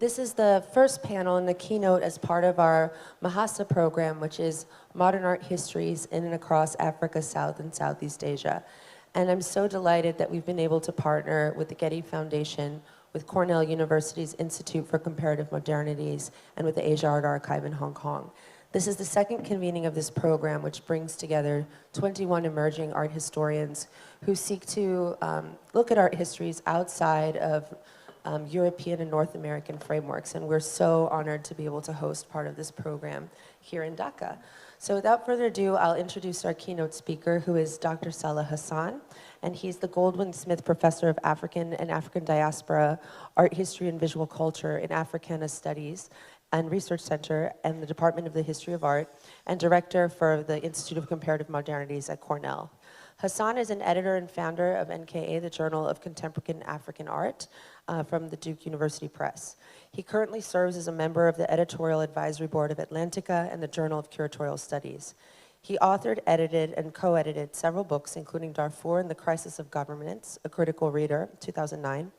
This is the first panel in the keynote as part of our MAHASSA program, which is Modern Art Histories in and across Africa, South and Southeast Asia. And I'm so delighted that we've been able to partner with the Getty Foundation, with Cornell University's Institute for Comparative Modernities, and with the Asia Art Archive in Hong Kong. This is the second convening of this program, which brings together 21 emerging art historians who seek to look at art histories outside of European and North American frameworks, and we're so honored to be able to host part of this program here in Dhaka. So without further ado, I'll introduce our keynote speaker, who is Dr. Salah Hassan, and he's the Goldwin Smith Professor of African and African Diaspora, Art History and Visual Culture in Africana Studies and Research Center and the Department of the History of Art, and Director for the Institute of Comparative Modernities at Cornell. Hassan is an editor and founder of NKA, the Journal of Contemporary African Art, from the Duke University Press. He currently serves as a member of the editorial advisory board of Atlantica and the Journal of Curatorial Studies. He authored, edited, and co-edited several books, including Darfur and the Crisis of Governments, A Critical Reader, 2009,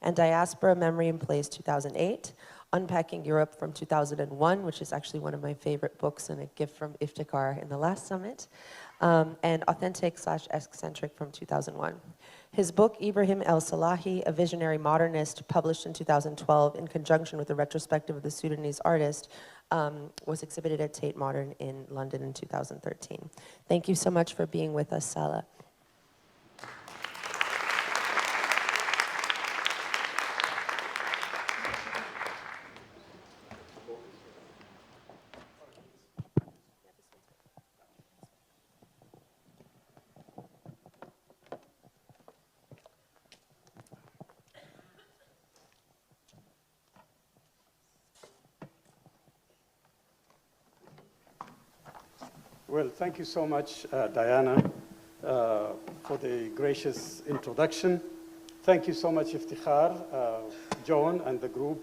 and Diaspora, Memory and Place, 2008, Unpacking Europe from 2001, which is actually one of my favorite books and a gift from Iftikhar in the last summit, and Authentic/Eccentric from 2001. His book, Ibrahim El Salahi, A Visionary Modernist, published in 2012 in conjunction with a retrospective of the Sudanese artist, was exhibited at Tate Modern in London in 2013. Thank you so much for being with us, Salah. Well, thank you so much, Diana, for the gracious introduction. Thank you so much, Iftikhar, John, and the group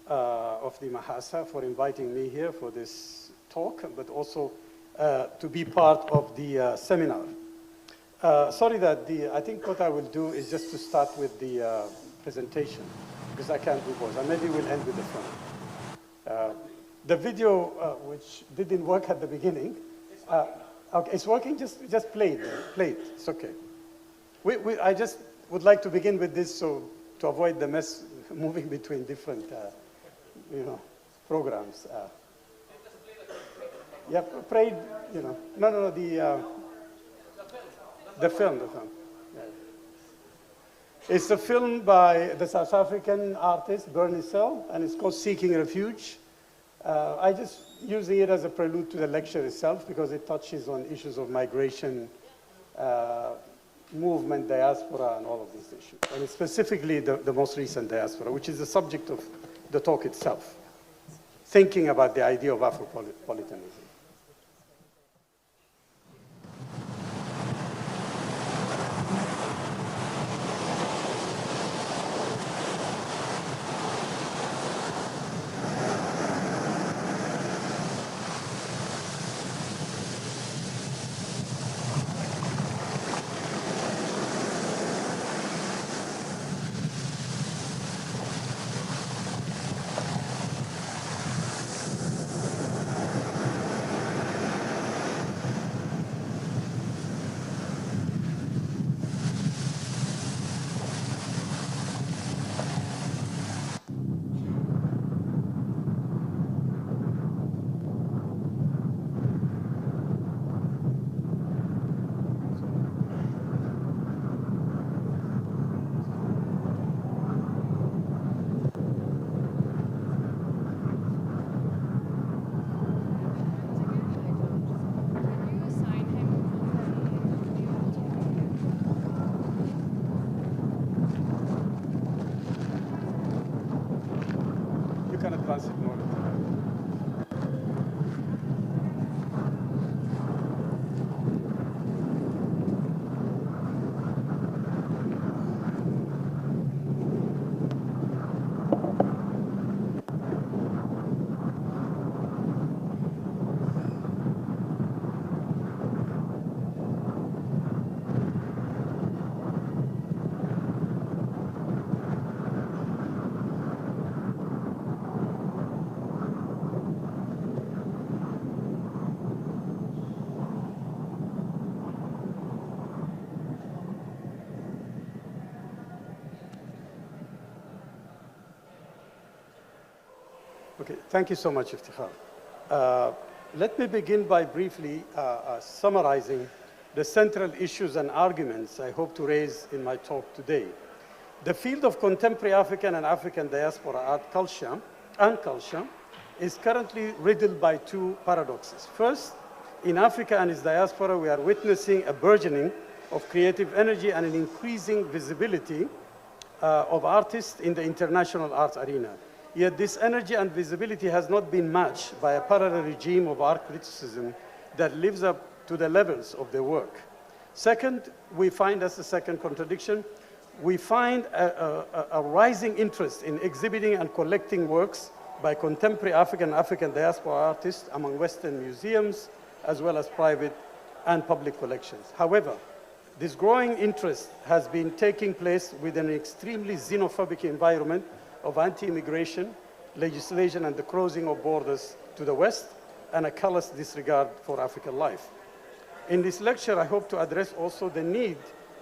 of the MAHASSA for inviting me here for this talk, but also to be part of the seminar. Sorry that I think what I will do is just to start with the presentation, because I can't do both, and maybe we'll end with the film. The video, which didn't work at the beginning, okay, it's working. Just play it. It's okay. I just would like to begin with this, so to avoid the mess moving between different, programs. Yeah, played. No. The film. Yeah. It's a film by the South African artist Bernie Sell, and it's called Seeking Refuge. I just using it as a prelude to the lecture itself because it touches on issues of migration, movement, diaspora, and all of these issues. And specifically the most recent diaspora, which is the subject of the talk itself, thinking about the idea of Afropolitanism. Okay, thank you so much, Iftikhar. Let me begin by briefly summarizing the central issues and arguments I hope to raise in my talk today. The field of contemporary African and African diaspora art culture is currently riddled by two paradoxes. First, in Africa and its diaspora, we are witnessing a burgeoning of creative energy and an increasing visibility of artists in the international arts arena. Yet this energy and visibility has not been matched by a parallel regime of art criticism that lives up to the levels of their work. Second, we find as a second contradiction, we find a rising interest in exhibiting and collecting works by contemporary African and African diaspora artists among Western museums, as well as private and public collections. However, this growing interest has been taking place within an extremely xenophobic environment of anti-immigration legislation and the closing of borders to the West and a callous disregard for African life. In this lecture, I hope to address also the need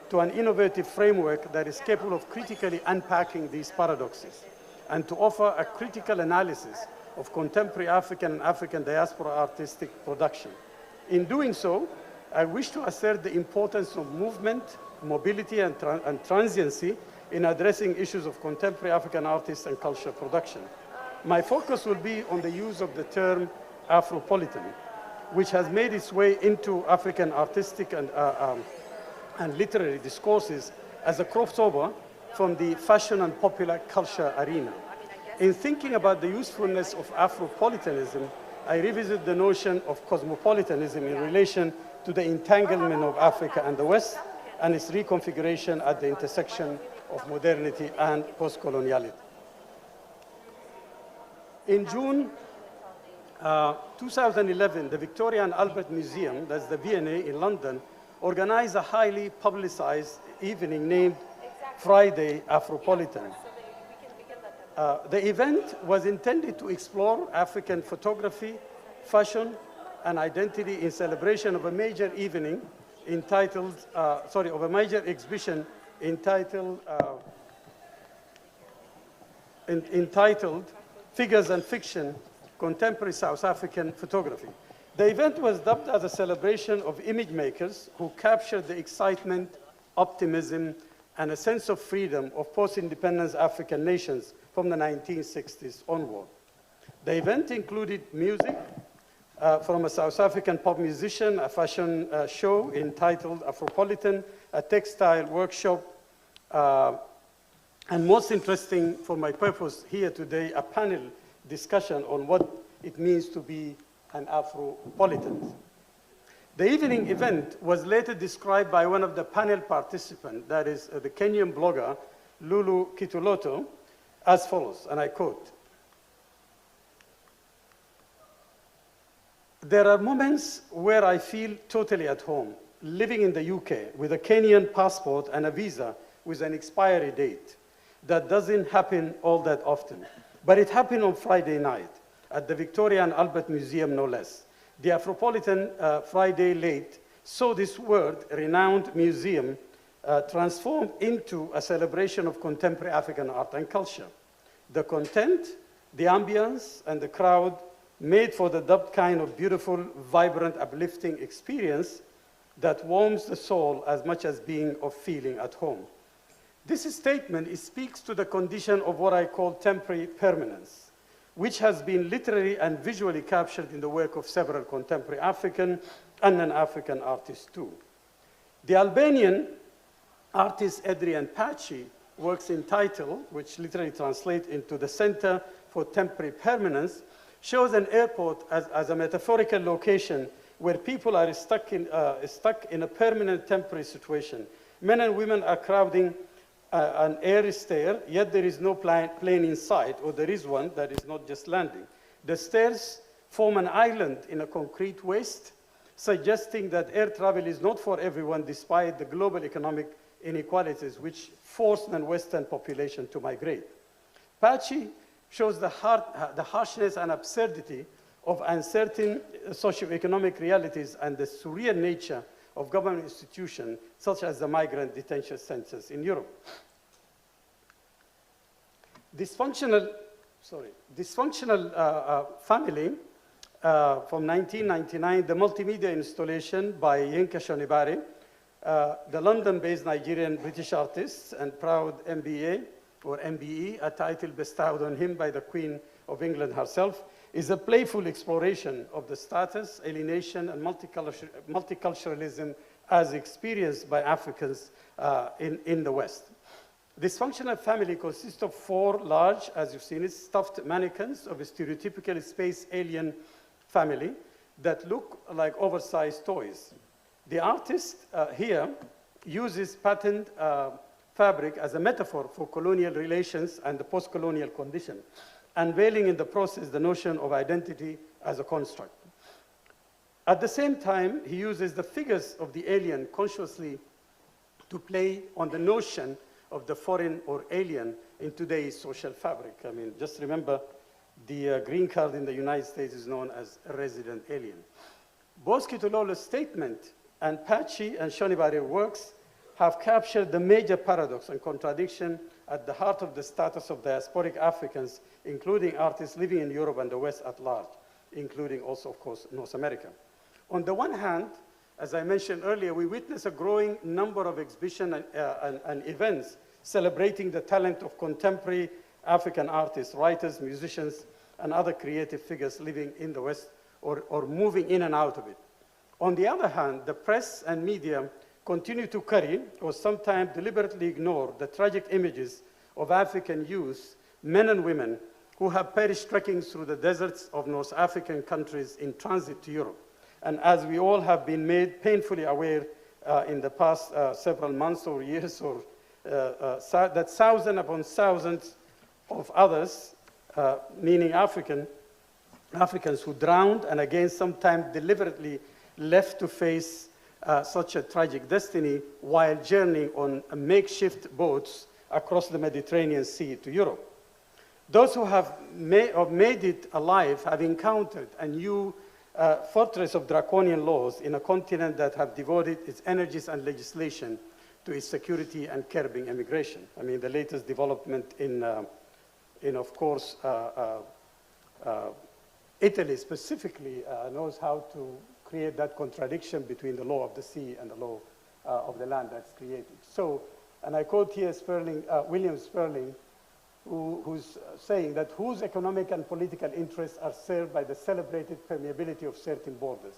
to an innovative framework that is capable of critically unpacking these paradoxes and to offer a critical analysis of contemporary African and African diaspora artistic production. In doing so, I wish to assert the importance of movement, mobility, and transiency in addressing issues of contemporary African artists and culture production. My focus will be on the use of the term Afropolitan, which has made its way into African artistic and literary discourses as a crossover from the fashion and popular culture arena. In thinking about the usefulness of Afropolitanism, I revisit the notion of cosmopolitanism in relation to the entanglement of Africa and the West and its reconfiguration at the intersection of modernity and post-coloniality. In June 2011, the Victoria and Albert Museum, that's the Viene in London, organized a highly publicized evening named Friday Afropolitan. The event was intended to explore African photography, fashion, and identity in celebration of a major evening entitled, of a major exhibition entitled Figures and Fiction, Contemporary South African Photography. The event was dubbed as a celebration of image makers who captured the excitement, optimism, and a sense of freedom of post-independence African nations from the 1960s onward. The event included music from a South African pop musician, a fashion show entitled Afropolitan, a textile workshop, and most interesting for my purpose here today, a panel discussion on what it means to be an Afropolitan. The evening event was later described by one of the panel participants, that is the Kenyan blogger, Lulu Kituloto, as follows, and I quote, "There are moments where I feel totally at home, living in the UK with a Kenyan passport and a visa with an expiry date. That doesn't happen all that often. But it happened on Friday night at the Victoria and Albert Museum, no less. The Afropolitan Friday late saw this world-renowned museum transformed into a celebration of contemporary African art and culture. The content, the ambience, and the crowd made for the dubbed kind of beautiful, vibrant, uplifting experience that warms the soul as much as being of feeling at home. This statement speaks to the condition of what I call temporary permanence, which has been literally and visually captured in the work of several contemporary African and non-African artists too. The Albanian artist Adrian Paci works entitled, which literally translates into the Center for Temporary Permanence, shows an airport as a metaphorical location where people are stuck in a permanent temporary situation. Men and women are crowding an air stair, yet there is no plane in sight, or there is one that is not just landing. The stairs form an island in a concrete waste, suggesting that air travel is not for everyone despite the global economic inequalities which force non-Western population to migrate. Paci shows the harshness and absurdity of uncertain socioeconomic realities and the surreal nature of government institutions such as the migrant detention centers in Europe. Dysfunctional Dysfunctional Family from 1999, the multimedia installation by Yinka Shonibare, the London-based Nigerian British artist and proud MBA or MBE, a title bestowed on him by the Queen of England herself, is a playful exploration of the status, alienation, and multiculturalism as experienced by Africans in the West. Dysfunctional Family consists of 4 large, as you've seen, stuffed mannequins of a stereotypical space alien family that look like oversized toys. The artist here uses patterned fabric as a metaphor for colonial relations and the post-colonial condition, unveiling in the process the notion of identity as a construct. At the same time, he uses the figures of the alien consciously to play on the notion of the foreign or alien in today's social fabric. I mean, just remember, the green card in the United States is known as a resident alien. Both Kitololo's statement and Patchy and Shonibare works have captured the major paradox and contradiction at the heart of the status of diasporic Africans, including artists living in Europe and the West at large, including also, of course, North America. On the one hand, as I mentioned earlier, we witness a growing number of exhibitions and events celebrating the talent of contemporary African artists, writers, musicians, and other creative figures living in the West or moving in and out of it. On the other hand, the press and media continue to carry or sometimes deliberately ignore the tragic images of African youth, men and women, who have perished trekking through the deserts of North African countries in transit to Europe. And as we all have been made painfully aware in the past several months or years, that thousands upon thousands of others, meaning Africans who drowned and again sometimes deliberately left to face such a tragic destiny while journeying on makeshift boats across the Mediterranean Sea to Europe. Those who have made it alive have encountered a new fortress of draconian laws in a continent that have devoted its energies and legislation to its security and curbing immigration. I mean, the latest development in of course, Italy specifically knows how to create that contradiction between the law of the sea and the law of the land that's created. So, and I quote here William Sperling, who's saying that whose economic and political interests are served by the celebrated permeability of certain borders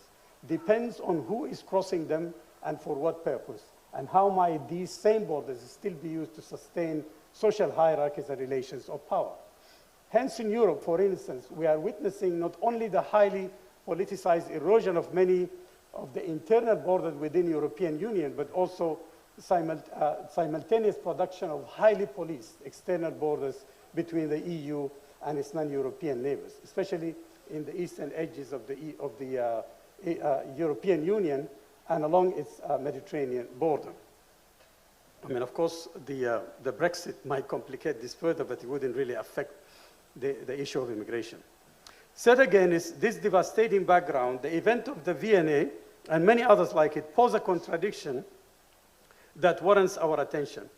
depends on who is crossing them and for what purpose, and how might these same borders still be used to sustain social hierarchies and relations of power. Hence, in Europe, for instance, we are witnessing not only the highly politicized erosion of many of the internal borders within the European Union, but also simultaneous production of highly policed external borders between the EU and its non-European neighbors, especially in the eastern edges of the European Union and along its Mediterranean border. I mean, of course, the Brexit might complicate this further, but it wouldn't really affect the issue of immigration. Third again is this devastating background. The event of the Viene and many others like it pose a contradiction that warrants our attention.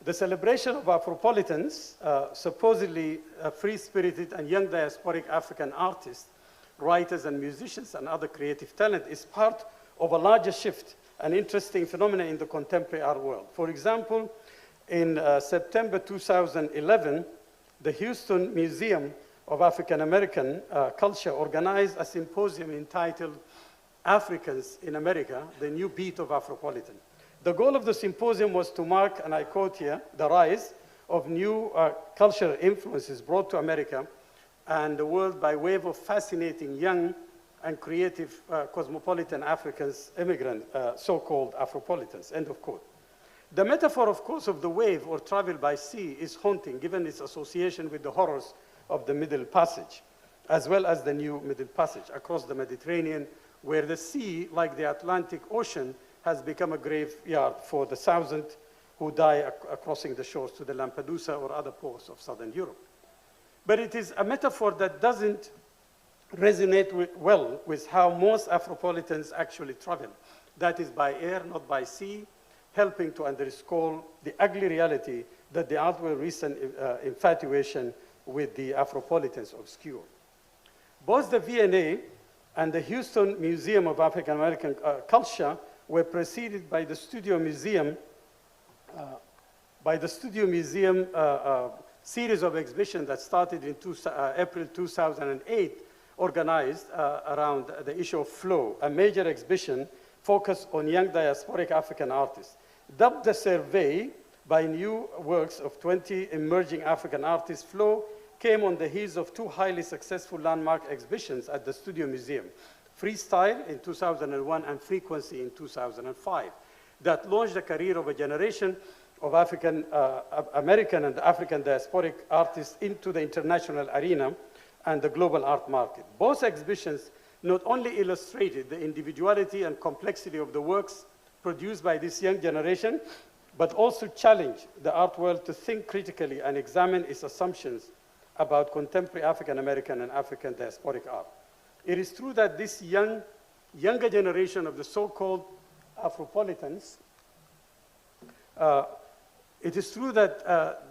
The celebration of Afropolitans, supposedly free-spirited and young diasporic African artists, writers and musicians and other creative talent is part of a larger shift, an interesting phenomenon in the contemporary art world. For example, in September 2011, the Houston Museum of African American Culture organized a symposium entitled Africans in America, the New Beat of Afropolitan. The goal of the symposium was to mark, and I quote here, the rise of new cultural influences brought to America and the world by way of fascinating young and creative cosmopolitan Africans, immigrant, so-called Afropolitans, end of quote. The metaphor, of course, of the wave or travel by sea is haunting, given its association with the horrors of the Middle Passage, as well as the new Middle Passage across the Mediterranean, where the sea, like the Atlantic Ocean, has become a graveyard for the thousands who die crossing the shores to the Lampedusa or other ports of southern Europe. But it is a metaphor that doesn't resonate well with how most Afropolitans actually travel. That is by air, not by sea, helping to underscore the ugly reality that the outward recent infatuation with the Afropolitans obscure. Both the Viene and the Houston Museum of African American Culture were preceded by the Studio Museum series of exhibitions that started in April 2008, organized around the issue of flow, a major exhibition focused on young diasporic African artists. Dubbed the survey by new works of 20 emerging African artists, Flow came on the heels of two highly successful landmark exhibitions at the Studio Museum, Freestyle in 2001 and Frequency in 2005, that launched the career of a generation of African American and African diasporic artists into the international arena and the global art market. Both exhibitions not only illustrated the individuality and complexity of the works produced by this young generation, but also challenged the art world to think critically and examine its assumptions about contemporary African American and African diasporic art. It is true that this younger generation of the so-called Afropolitans, it is true that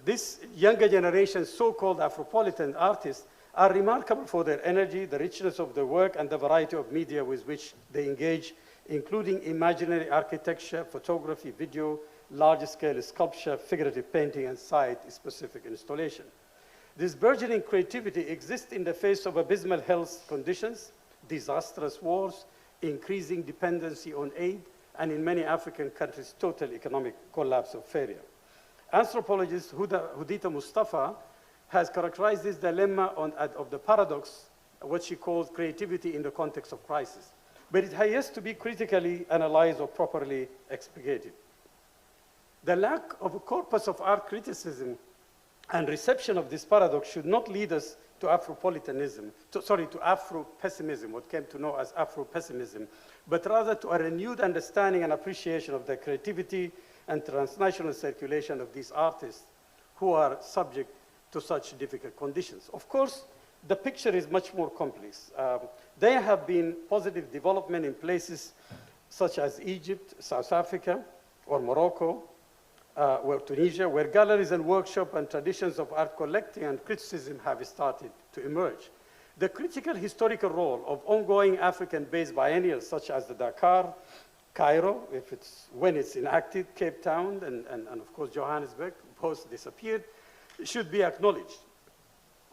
this younger generation, so-called Afropolitan artists, are remarkable for their energy, the richness of their work, and the variety of media with which they engage, including imaginary architecture, photography, video, large-scale sculpture, figurative painting, and site-specific installation. This burgeoning creativity exists in the face of abysmal health conditions, disastrous wars, increasing dependency on aid, and in many African countries, total economic collapse of failure. Anthropologist Hudita Mustafa has characterized this dilemma of the paradox, what she calls creativity in the context of crisis. But it has to be critically analyzed or properly explicated. The lack of a corpus of art criticism and reception of this paradox should not lead us to Afropolitanism, to Afro-pessimism, what came to know as Afro-pessimism, but rather to a renewed understanding and appreciation of the creativity and transnational circulation of these artists who are subject to such difficult conditions. Of course, the picture is much more complex. There have been positive development in places such as Egypt, South Africa, or Morocco, or Tunisia, where galleries and workshops and traditions of art collecting and criticism have started to emerge. The critical historical role of ongoing African-based biennials such as the Dakar, Cairo, when it's enacted, Cape Town, and of course Johannesburg, both disappeared, should be acknowledged.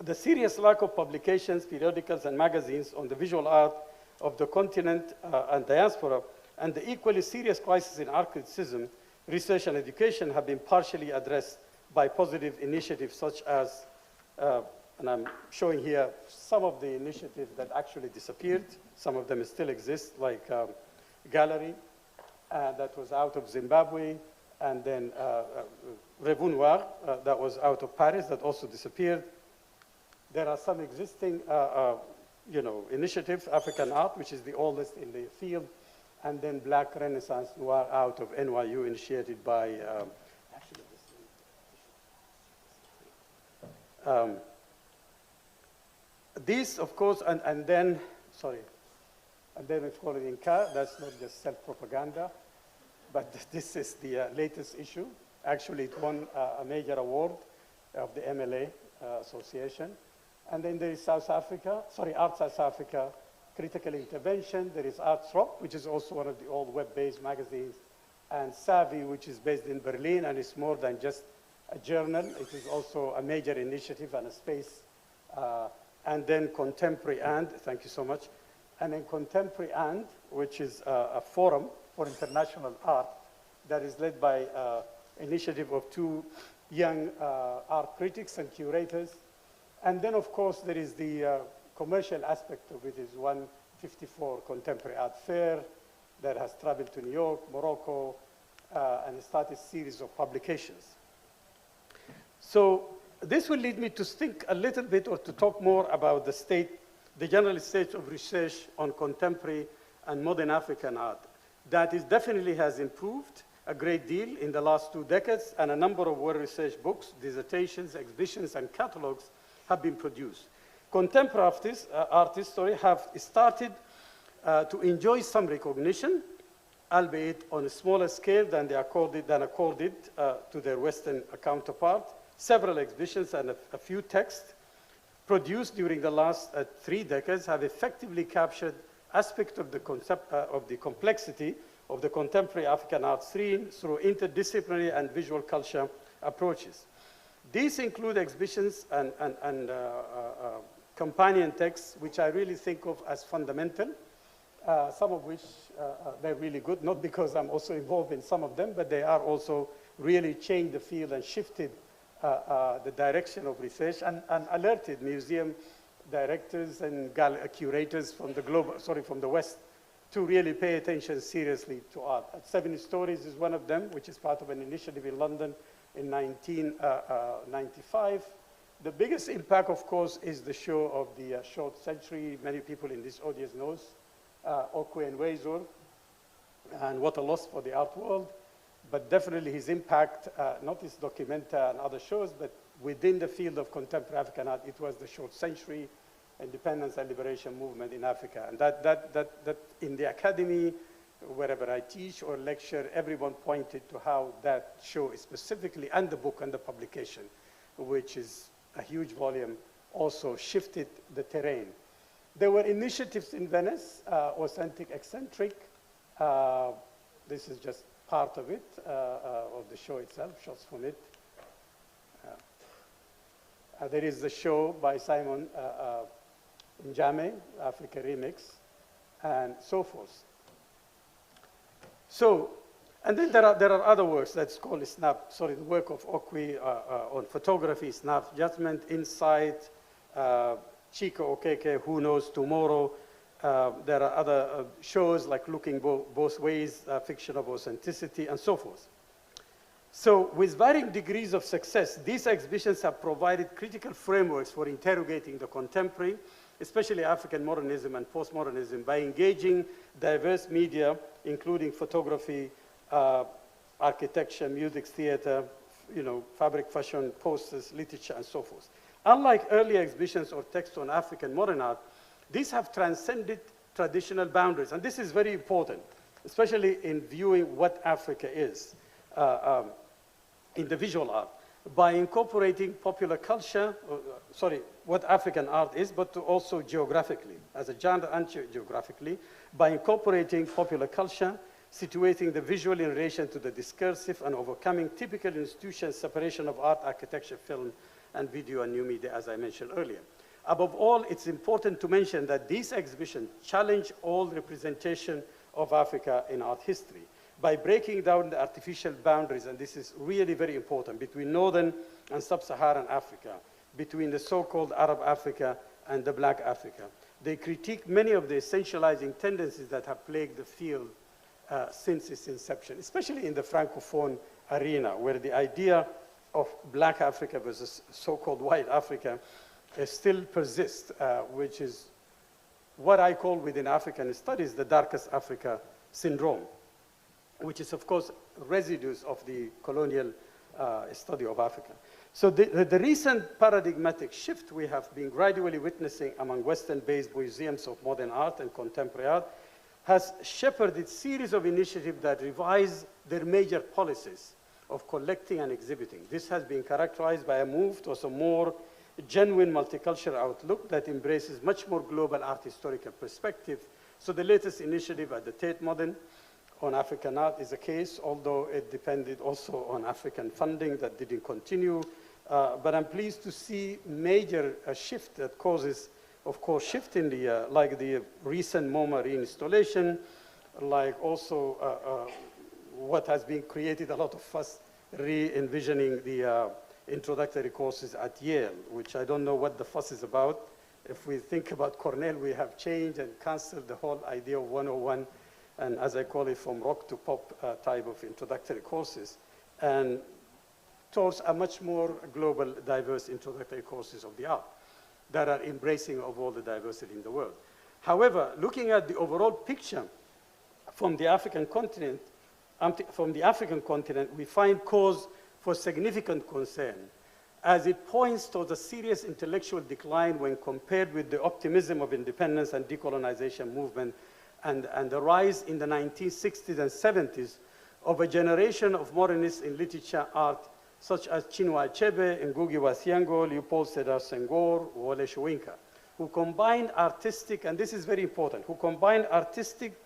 The serious lack of publications, periodicals, and magazines on the visual art of the continent and diaspora, and the equally serious crisis in art criticism, research, and education have been partially addressed by positive initiatives such as, and I'm showing here some of the initiatives that actually disappeared. Some of them still exist, like Gallery, that was out of Zimbabwe, and then Revue Noir, that was out of Paris, that also disappeared. There are some existing initiatives, African Art, which is the oldest in the field, and then Black Renaissance Noir out of NYU, initiated by, these, of course, and then we call it Inca. That's not just self-propaganda, but this is the latest issue. Actually, it won a major award of the MLA Association. And then there is Art South Africa, Critical Intervention. There is Artsrop, which is also one of the old web-based magazines, and Savvy, which is based in Berlin, and it's more than just a journal. It is also a major initiative and a space. And then Contemporary And, thank you so much. And then Contemporary And, which is a forum for international art that is led by initiative of two young art critics and curators. And then, of course, there is the commercial aspect of it, is 154 Contemporary Art Fair that has traveled to New York, Morocco, and started a series of publications. So this will lead me to think a little bit, or to talk more about the general state of research on contemporary and modern African art. That is definitely has improved a great deal in the last 2 decades, and a number of well-researched books, dissertations, exhibitions, and catalogs have been produced. Contemporary artists have started to enjoy some recognition, albeit on a smaller scale than accorded to their Western counterpart, Several exhibitions and a few texts produced during the last 3 decades have effectively captured aspects of the concept of the complexity of the contemporary African art scene through interdisciplinary and visual culture approaches. These include exhibitions and companion texts, which I really think of as fundamental, some of which they're really good, not because I'm also involved in some of them, but they are also really changed the field and shifted the direction of research and alerted museum directors and curators from the West to really pay attention seriously to art. 7 Stories is one of them, which is part of an initiative in London in 1995. The biggest impact, of course, is the show of the short century. Many people in this audience knows Okwe and Weizur, and what a loss for the art world. But definitely his impact, not his documenta and other shows, but within the field of contemporary African art, it was the short century independence and liberation movement in Africa. And that in the academy, wherever I teach or lecture, everyone pointed to how that show is specifically, and the book and the publication, which is a huge volume, also shifted the terrain. There were initiatives in Venice, authentic, eccentric. This is just part of it, of the show itself, shots from it. There is the show by Simon Njame, Africa Remix, and so forth. So, and then there are other works that's called the work of Okwe on photography, Snap Judgment, Insight, Chico Okeke, Who Knows Tomorrow. There are other shows like Looking Both Ways, Fiction of Authenticity, and so forth. So with varying degrees of success, these exhibitions have provided critical frameworks for interrogating the contemporary, especially African modernism and postmodernism, by engaging diverse media, including photography, architecture, music, theater, fabric, fashion, posters, literature, and so forth. Unlike earlier exhibitions or texts on African modern art, these have transcended traditional boundaries. And this is very important, especially in viewing what Africa is in the visual art, by incorporating popular culture, what African art is, but also geographically, as a genre and geographically, by incorporating popular culture, situating the visual in relation to the discursive, and overcoming typical institutional separation of art, architecture, film, and video and new media, as I mentioned earlier. Above all, it's important to mention that these exhibitions challenge all representation of Africa in art history by breaking down the artificial boundaries, and this is really very important, between Northern and Sub-Saharan Africa, between the so-called Arab Africa and the Black Africa. They critique many of the essentializing tendencies that have plagued the field since its inception, especially in the Francophone arena, where the idea of Black Africa versus so-called white Africa still persists, which is what I call within African studies the darkest Africa syndrome, which is, of course, residues of the colonial study of Africa. So the recent paradigmatic shift we have been gradually witnessing among Western-based museums of modern art and contemporary art has shepherded a series of initiatives that revise their major policies of collecting and exhibiting. This has been characterized by a move towards a more genuine multicultural outlook that embraces much more global art historical perspective. So the latest initiative at the Tate Modern on African art is a case, although it depended also on African funding that didn't continue. But I'm pleased to see major shift that causes, of course, shift in the, like the recent MoMA reinstallation, like also what has been created a lot of fuss re-envisioning the introductory courses at Yale, which I don't know what the fuss is about. If we think about Cornell, we have changed and canceled the whole idea of 101, and as I call it, from rock to pop type of introductory courses, and towards a much more global, diverse introductory courses of the art that are embracing of all the diversity in the world. However, looking at the overall picture from the African continent, we find cause for significant concern, as it points towards a serious intellectual decline when compared with the optimism of independence and decolonization movement and the rise in the 1960s and 70s of a generation of modernists in literature, art, such as Chinua Achebe, Ngugi wa Thiong'o, Leopold Sedar Senghor, Wole Soyinka, who combined artistic, and this is very important, who combined artistic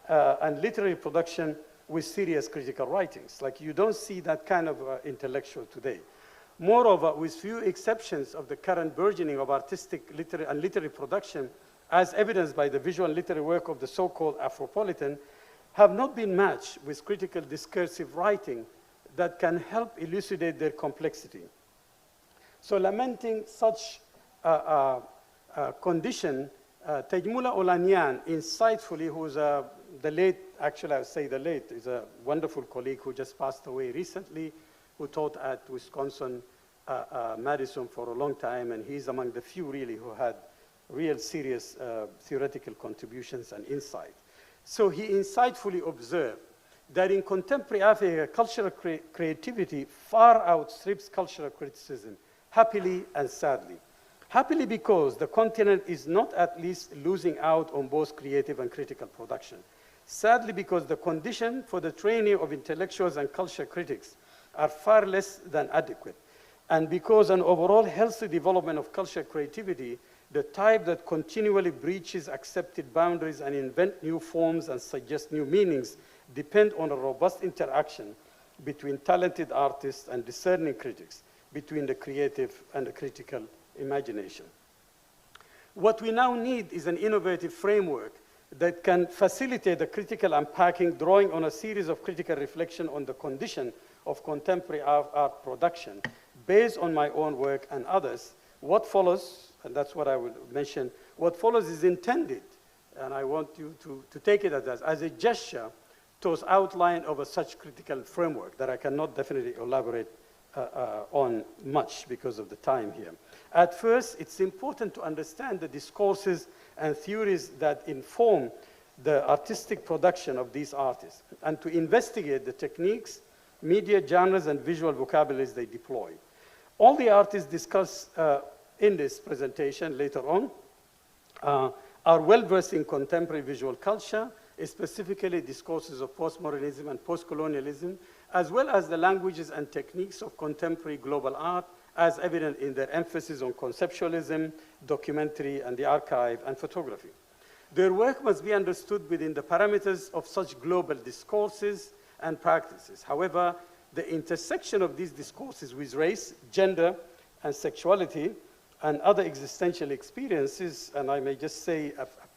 and literary production with serious critical writings. Like, you don't see that kind of intellectual today. Moreover, with few exceptions of the current burgeoning of artistic and literary production, as evidenced by the visual and literary work of the so-called Afropolitan, have not been matched with critical discursive writing that can help elucidate their complexity. So, lamenting such condition, Tejmula Olaniyan insightfully, who's the late, actually I would say the late, is a wonderful colleague who just passed away recently, who taught at Wisconsin Madison for a long time, and he's among the few really who had real serious theoretical contributions and insight. So he insightfully observed that in contemporary Africa, cultural creativity far outstrips cultural criticism, happily and sadly. Happily because the continent is not at least losing out on both creative and critical production. Sadly because the condition for the training of intellectuals and culture critics are far less than adequate. And because an overall healthy development of cultural creativity, the type that continually breaches accepted boundaries and invent new forms and suggest new meanings, depend on a robust interaction between talented artists and discerning critics, between the creative and the critical imagination. What we now need is an innovative framework that can facilitate the critical unpacking, drawing on a series of critical reflection on the condition of contemporary art production. Based on my own work and others, what follows, and that's what I will mention, what follows is intended, and I want you to take it as a gesture towards outline of a such critical framework that I cannot definitely elaborate on much because of the time here. At first, it's important to understand the discourses and theories that inform the artistic production of these artists, and to investigate the techniques, media, genres, and visual vocabularies they deploy. All the artists discussed in this presentation later on are well-versed in contemporary visual culture, specifically discourses of postmodernism and postcolonialism, as well as the languages and techniques of contemporary global art, as evident in their emphasis on conceptualism, documentary, and the archive, and photography. Their work must be understood within the parameters of such global discourses and practices. However, the intersection of these discourses with race, gender, and sexuality, and other existential experiences, and I may just say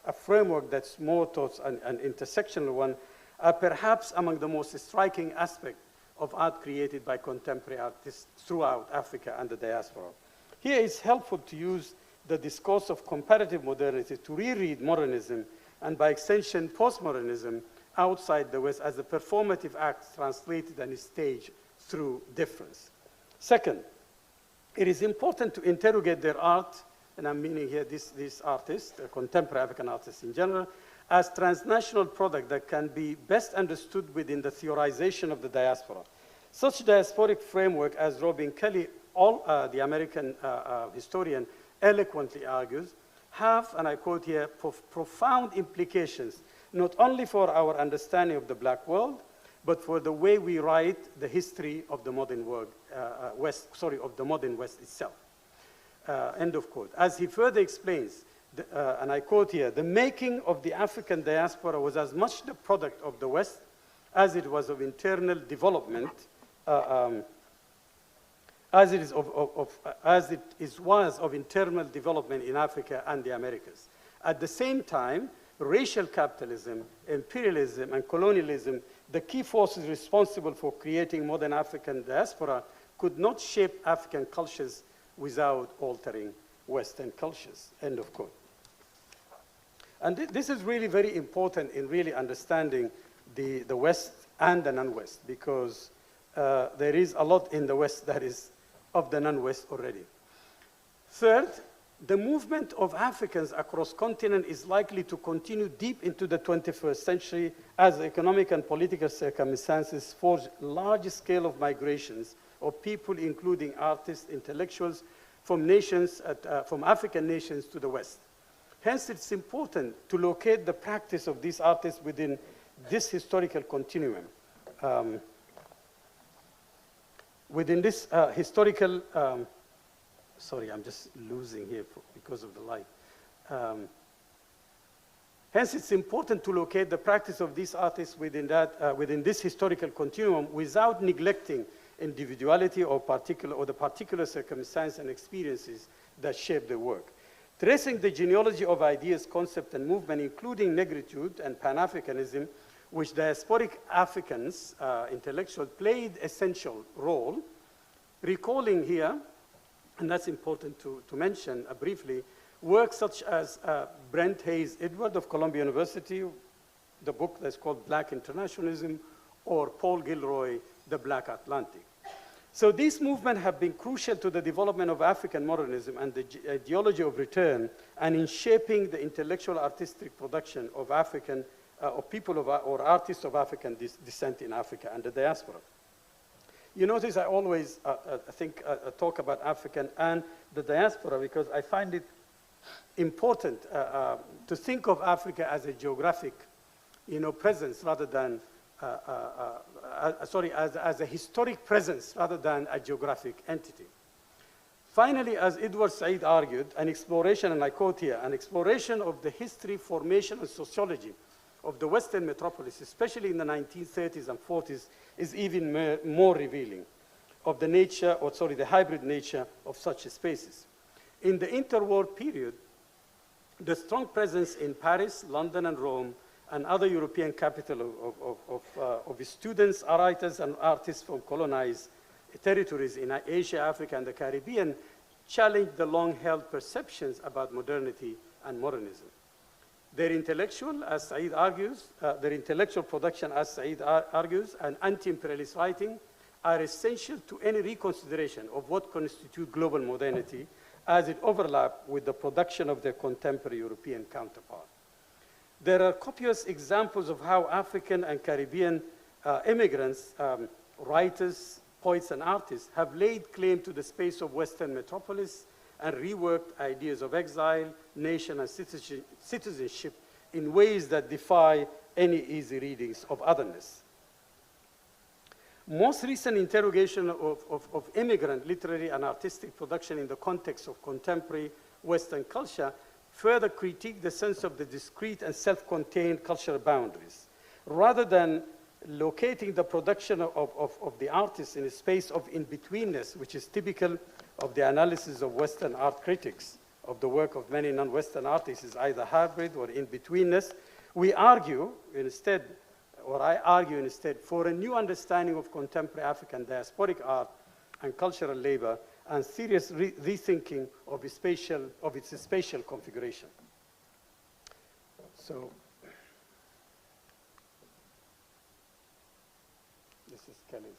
a framework that's more towards an intersectional one, are perhaps among the most striking aspects of art created by contemporary artists throughout Africa and the diaspora. Here it's helpful to use the discourse of comparative modernity to reread modernism, and by extension postmodernism, outside the West as a performative act translated and staged through difference. Second, it is important to interrogate their art, and I'm meaning here these artists, contemporary African artists in general, as transnational product that can be best understood within the theorization of the diaspora. Such diasporic framework, as Robin Kelley, the American historian, eloquently argues, have, and I quote here, profound implications, not only for our understanding of the Black world, but for the way we write the history of the modern world, of the modern West itself. End of quote. As he further explains, and I quote here, the making of the African diaspora was as much the product of the West as it was of internal development, as it was of internal development in Africa and the Americas. At the same time, racial capitalism, imperialism, and colonialism, the key forces responsible for creating modern African diaspora, could not shape African cultures without altering Western cultures, end of quote. And this is really very important in really understanding the West and the non-West, because there is a lot in the West that is of the non-West already. Third, the movement of Africans across continent is likely to continue deep into the 21st century as economic and political circumstances forge large scale of migrations of people, including artists, intellectuals, from African nations to the West. Hence, it's important to locate the practice of these artists within this historical continuum. Within this historical, sorry, I'm just losing here because of the light. Hence, it's important to locate the practice of these artists within this historical continuum without neglecting individuality or the particular circumstance and experiences that shape the work. Tracing the genealogy of ideas, concept, and movement, including negritude and Pan-Africanism, which diasporic Africans, intellectuals, played essential role, recalling here, and that's important to mention briefly, works such as Brent Hayes Edward of Columbia University, the book that's called Black Internationalism, or Paul Gilroy, The Black Atlantic. So these movements have been crucial to the development of African modernism and the ideology of return, and in shaping the intellectual artistic production of African, of people or artists of African descent in Africa and the diaspora. You notice I always talk about African and the diaspora because I find it important to think of Africa as a geographic, presence rather than, as a historic presence rather than a geographic entity. Finally, as Edward Said argued, an exploration, and I quote here, an exploration of the history, formation, and sociology of the Western metropolis, especially in the 1930s and 40s, is even more revealing of the hybrid nature of such spaces. In the interwar period, the strong presence in Paris, London, and Rome, and other European capitals of students, writers, and artists from colonized territories in Asia, Africa, and the Caribbean challenged the long-held perceptions about modernity and modernism. Their intellectual production, as Said argues, and anti-imperialist writing are essential to any reconsideration of what constitutes global modernity as it overlaps with the production of their contemporary European counterpart. There are copious examples of how African and Caribbean immigrants, writers, poets, and artists have laid claim to the space of Western metropolis and reworked ideas of exile, nation, and citizenship in ways that defy any easy readings of otherness. Most recent interrogation of immigrant literary and artistic production in the context of contemporary Western culture further critique the sense of the discrete and self-contained cultural boundaries. Rather than locating the production of the artist in a space of in-betweenness, which is typical of the analysis of Western art critics of the work of many non-Western artists is either hybrid or in-betweenness, I argue instead, for a new understanding of contemporary African diasporic art and cultural labor and serious rethinking of its spatial configuration. So, this is Kelly's.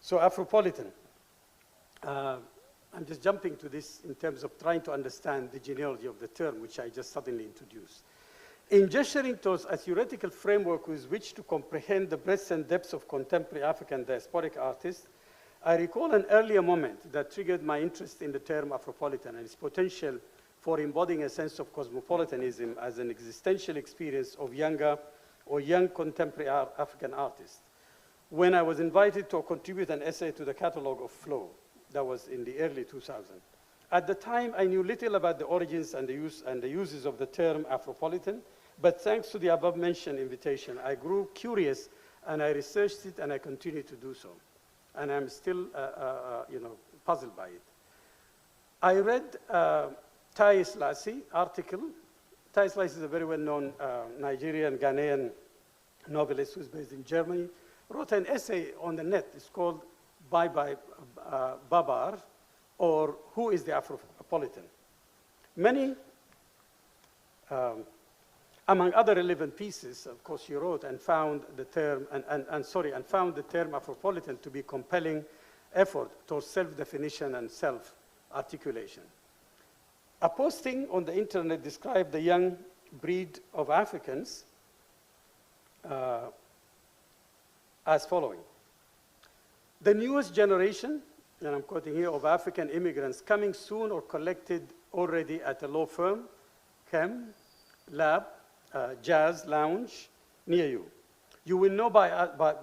So Afropolitan. I'm just jumping to this in terms of trying to understand the genealogy of the term, which I just suddenly introduced. In gesturing towards a theoretical framework with which to comprehend the breadth and depths of contemporary African diasporic artists, I recall an earlier moment that triggered my interest in the term Afropolitan and its potential for embodying a sense of cosmopolitanism as an existential experience of young contemporary African artists. When I was invited to contribute an essay to the catalog of Flow, that was in the early 2000s. At the time, I knew little about the origins and the uses of the term Afropolitan, but thanks to the above-mentioned invitation, I grew curious and I researched it and I continue to do so. And I'm still, puzzled by it. I read Tai Selassie article. Tai Selassie is a very well-known Nigerian, Ghanaian novelist who's based in Germany. Wrote an essay on the net. It's called Bye Bye Babar, or Who is the Afropolitan? Many, among other relevant pieces, of course, she wrote and found the term, found the term Afropolitan to be compelling effort towards self-definition and self-articulation. A posting on the internet described the young breed of Africans as following. The newest generation, and I'm quoting here, of African immigrants coming soon or collected already at a law firm, camp, lab, jazz lounge near you. You will know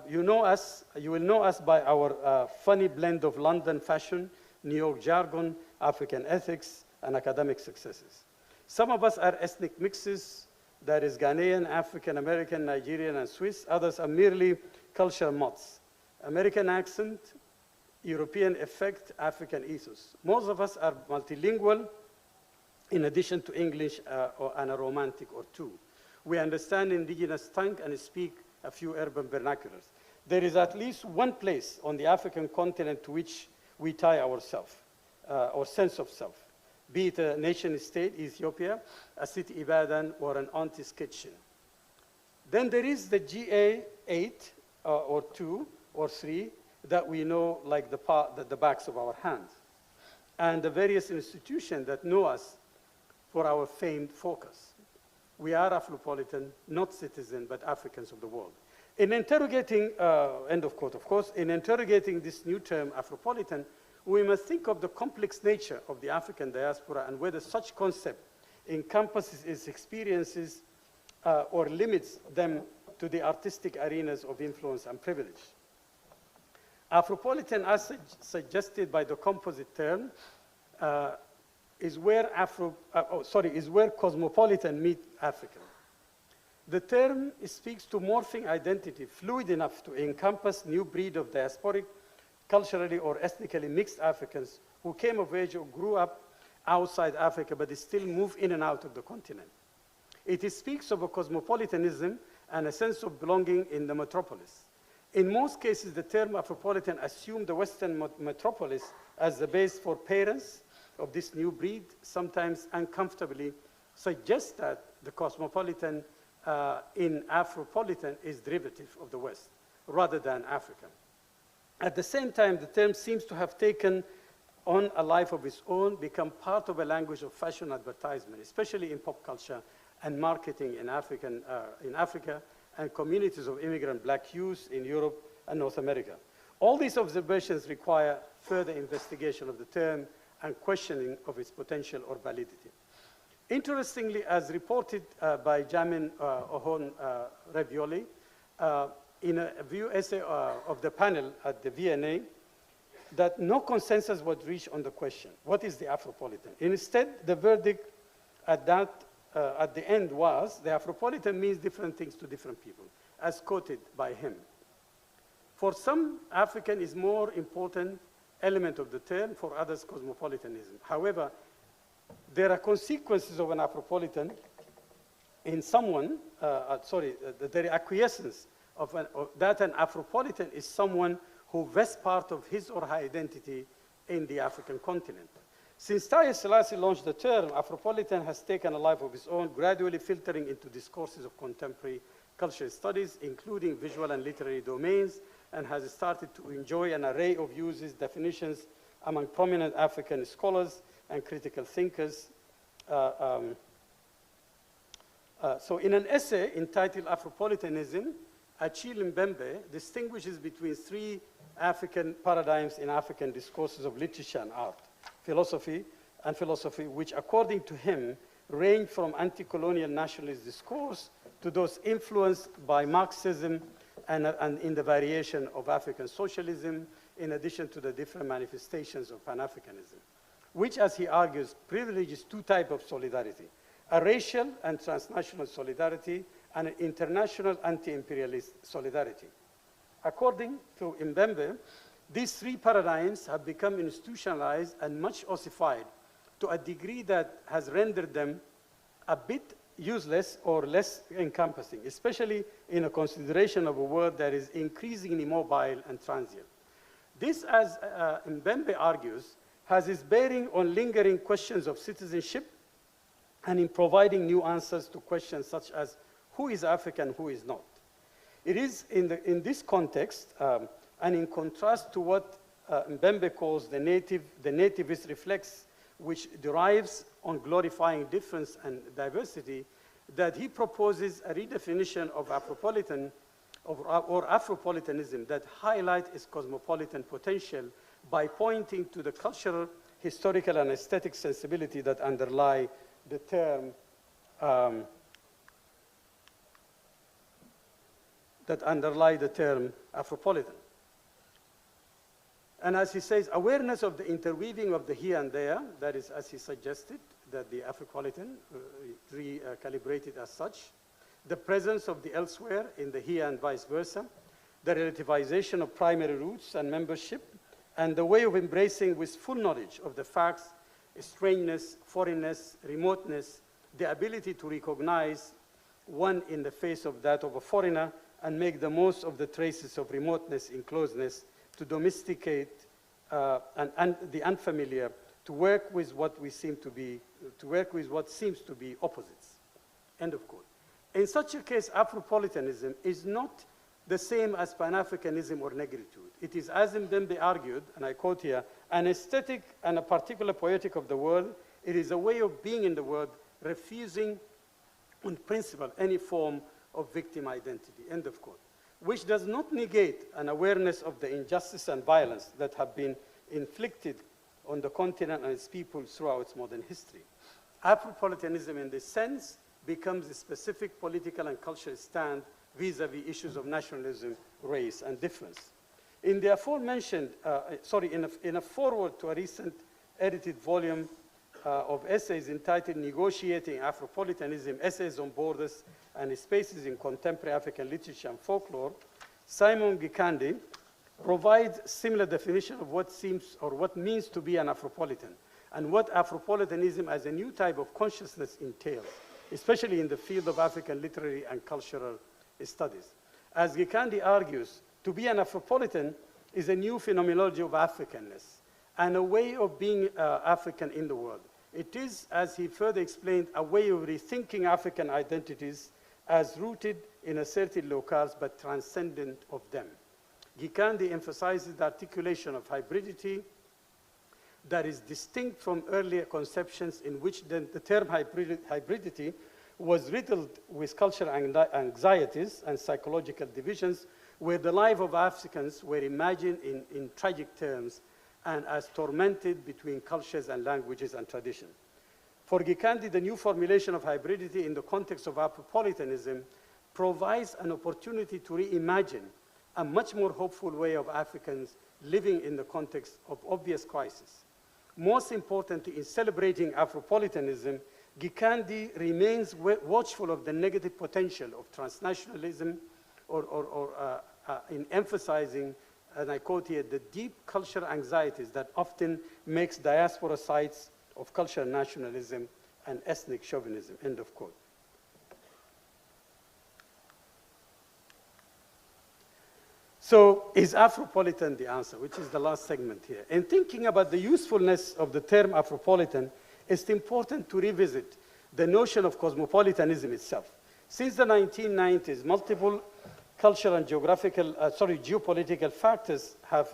you will know us by our funny blend of London fashion, New York jargon, African ethics, and academic successes. Some of us are ethnic mixes, that is Ghanaian, African American, Nigerian, and Swiss. Others are merely cultural mods. American accent, European effect, African ethos. Most of us are multilingual, in addition to English and a romantic or two. We understand indigenous tongue and speak a few urban vernaculars. There is at least one place on the African continent to which we tie ourselves, or sense of self, be it a nation state, Ethiopia, a city, Ibadan, or an auntie's kitchen. Then there is the GA8 or 2 or 3 that we know like the backs of our hands, and the various institutions that know us for our famed focus. We are Afropolitan, not citizens, but Africans of the world. In interrogating, end of quote, of course, in interrogating this new term, Afropolitan, we must think of the complex nature of the African diaspora and whether such concept encompasses its experiences or limits them to the artistic arenas of influence and privilege. Afropolitan, as suggested by the composite term, is where cosmopolitan meet African. The term speaks to morphing identity, fluid enough to encompass new breed of diasporic, culturally or ethnically mixed Africans who came of age or grew up outside Africa, but still move in and out of the continent. It speaks of a cosmopolitanism and a sense of belonging in the metropolis. In most cases, the term Afropolitan assumed the Western metropolis as the base for parents of this new breed, sometimes uncomfortably suggests that the cosmopolitan in Afropolitan is derivative of the West rather than African. At the same time, the term seems to have taken on a life of its own, become part of a language of fashion advertisement, especially in pop culture and marketing in Africa and communities of immigrant black youth in Europe and North America. All these observations require further investigation of the term and questioning of its potential or validity. Interestingly, as reported by Jamin Ohon Ravioli, in a view essay of the panel at the Viene, that no consensus was reached on the question, what is the Afropolitan? Instead, the verdict at the end was, the Afropolitan means different things to different people, as quoted by him. For some, African is more important element of the term, for others, cosmopolitanism. However, there are consequences of an Afropolitan in someone, the acquiescence of that an Afropolitan is someone who vests part of his or her identity in the African continent. Since Haile Selassie launched the term, Afropolitan has taken a life of its own, gradually filtering into discourses of contemporary cultural studies, including visual and literary domains, and has started to enjoy an array of uses, definitions among prominent African scholars and critical thinkers. So in an essay entitled Afropolitanism, Achille Mbembe distinguishes between three African paradigms in African discourses of literature and art, philosophy, which according to him range from anti-colonial nationalist discourse to those influenced by Marxism and in the variation of African socialism, in addition to the different manifestations of Pan-Africanism, which, as he argues, privileges two types of solidarity, a racial and transnational solidarity and an international anti-imperialist solidarity. According to Mbembe, these three paradigms have become institutionalized and much ossified to a degree that has rendered them a bit useless or less encompassing, especially in a consideration of a world that is increasingly mobile and transient. This, as Mbembe argues, has its bearing on lingering questions of citizenship and in providing new answers to questions such as who is African, who is not. It is in this context, and in contrast to what Mbembe calls the nativist reflex, which derives on glorifying difference and diversity, that he proposes a redefinition of Afropolitan or Afropolitanism that highlights its cosmopolitan potential by pointing to the cultural, historical, and aesthetic sensibility that underlie the term that underlie the term Afropolitan. And as he says, awareness of the interweaving of the here and there, that is, as he suggested, that the Afropolitan recalibrated as such, the presence of the elsewhere in the here and vice versa, the relativization of primary roots and membership, and the way of embracing with full knowledge of the facts, strangeness, foreignness, remoteness, the ability to recognize one in the face of that of a foreigner and make the most of the traces of remoteness in closeness, to domesticate the unfamiliar, to work with what seems to be opposites. End of quote. In such a case, Afropolitanism is not the same as Pan-Africanism or negritude. It is, as Mbembe argued, and I quote here, an aesthetic and a particular poetic of the world. It is a way of being in the world, refusing on principle any form of victim identity, end of quote, which does not negate an awareness of the injustice and violence that have been inflicted on the continent and its people throughout its modern history. Afropolitanism, in this sense, becomes a specific political and cultural stand vis-a-vis issues of nationalism, race, and difference. In the aforementioned, in a foreword to a recent edited volume of essays entitled Negotiating Afropolitanism, Essays on Borders and Spaces in Contemporary African Literature and Folklore, Simon Gikandi provides similar definition of what seems or what means to be an Afropolitan and what Afropolitanism as a new type of consciousness entails, especially in the field of African literary and cultural studies. As Gikandi argues, to be an Afropolitan is a new phenomenology of Africanness and a way of being African in the world. It is, as he further explained, a way of rethinking African identities as rooted in a certain locales but transcendent of them. Gikandi emphasizes the articulation of hybridity that is distinct from earlier conceptions in which the term hybridity was riddled with cultural anxieties and psychological divisions, where the life of Africans were imagined in tragic terms and as tormented between cultures and languages and tradition. For Gikandi, the new formulation of hybridity in the context of Afropolitanism provides an opportunity to reimagine a much more hopeful way of Africans living in the context of obvious crisis. Most importantly, in celebrating Afropolitanism, Gikandi remains watchful of the negative potential of transnationalism in emphasizing, and I quote here, the deep cultural anxieties that often makes diaspora sites of cultural nationalism and ethnic chauvinism, end of quote. So is Afropolitan the answer, which is the last segment here? In thinking about the usefulness of the term Afropolitan, it's important to revisit the notion of cosmopolitanism itself. Since the 1990s, multiple cultural and geopolitical factors have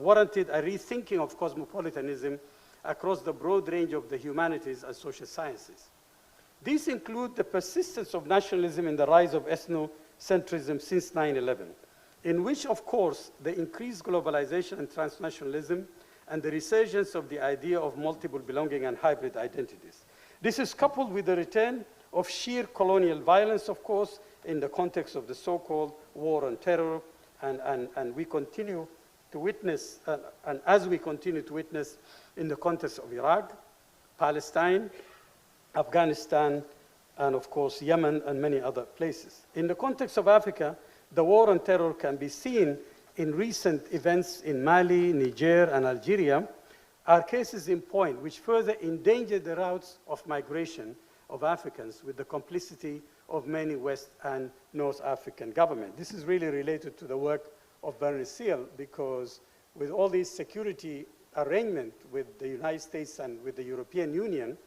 warranted a rethinking of cosmopolitanism across the broad range of the humanities and social sciences. These include the persistence of nationalism in the rise of ethnocentrism since 9/11, in which, of course, the increased globalization and transnationalism and the resurgence of the idea of multiple belonging and hybrid identities. This is coupled with the return of sheer colonial violence, of course, in the context of the so-called war on terror, and we continue to witness, and as we continue to witness in the context of Iraq, Palestine, Afghanistan, and of course, Yemen and many other places. In the context of Africa, the war on terror can be seen in recent events in Mali, Niger, and Algeria, are cases in point which further endanger the routes of migration of Africans with the complicity of many West and North African governments. This is really related to the work of Bernie Seal, because with all these security arrangements with the United States and with the European Union,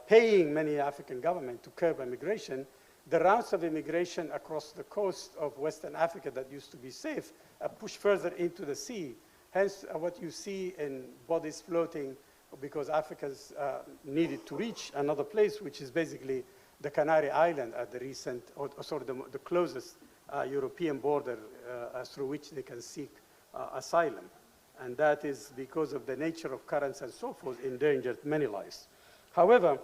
paying many African governments to curb immigration, the routes of immigration across the coast of Western Africa that used to be safe are pushed further into the sea. Hence, what you see in bodies floating because Africans needed to reach another place, which is basically the Canary Island at the recent, the closest European border through which they can seek asylum. And that is because of the nature of currents and so forth, endangered many lives. However,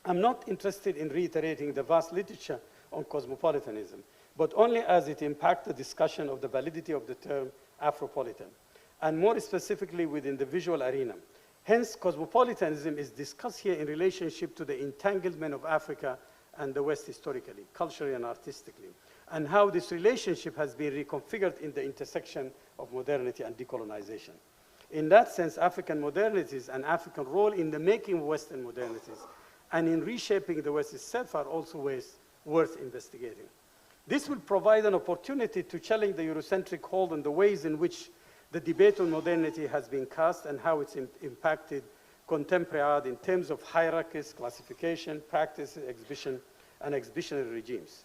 I'm not interested in reiterating the vast literature on cosmopolitanism, but only as it impacts the discussion of the validity of the term Afropolitan, and more specifically within the visual arena. Hence, cosmopolitanism is discussed here in relationship to the entanglement of Africa and the West historically, culturally and artistically, and how this relationship has been reconfigured in the intersection of modernity and decolonization. In that sense, African modernities and African role in the making of Western modernities and in reshaping the West itself are also ways worth investigating. This will provide an opportunity to challenge the Eurocentric hold on the ways in which the debate on modernity has been cast and how it's impacted contemporary art in terms of hierarchies, classification, practice, exhibition, and exhibitionary regimes.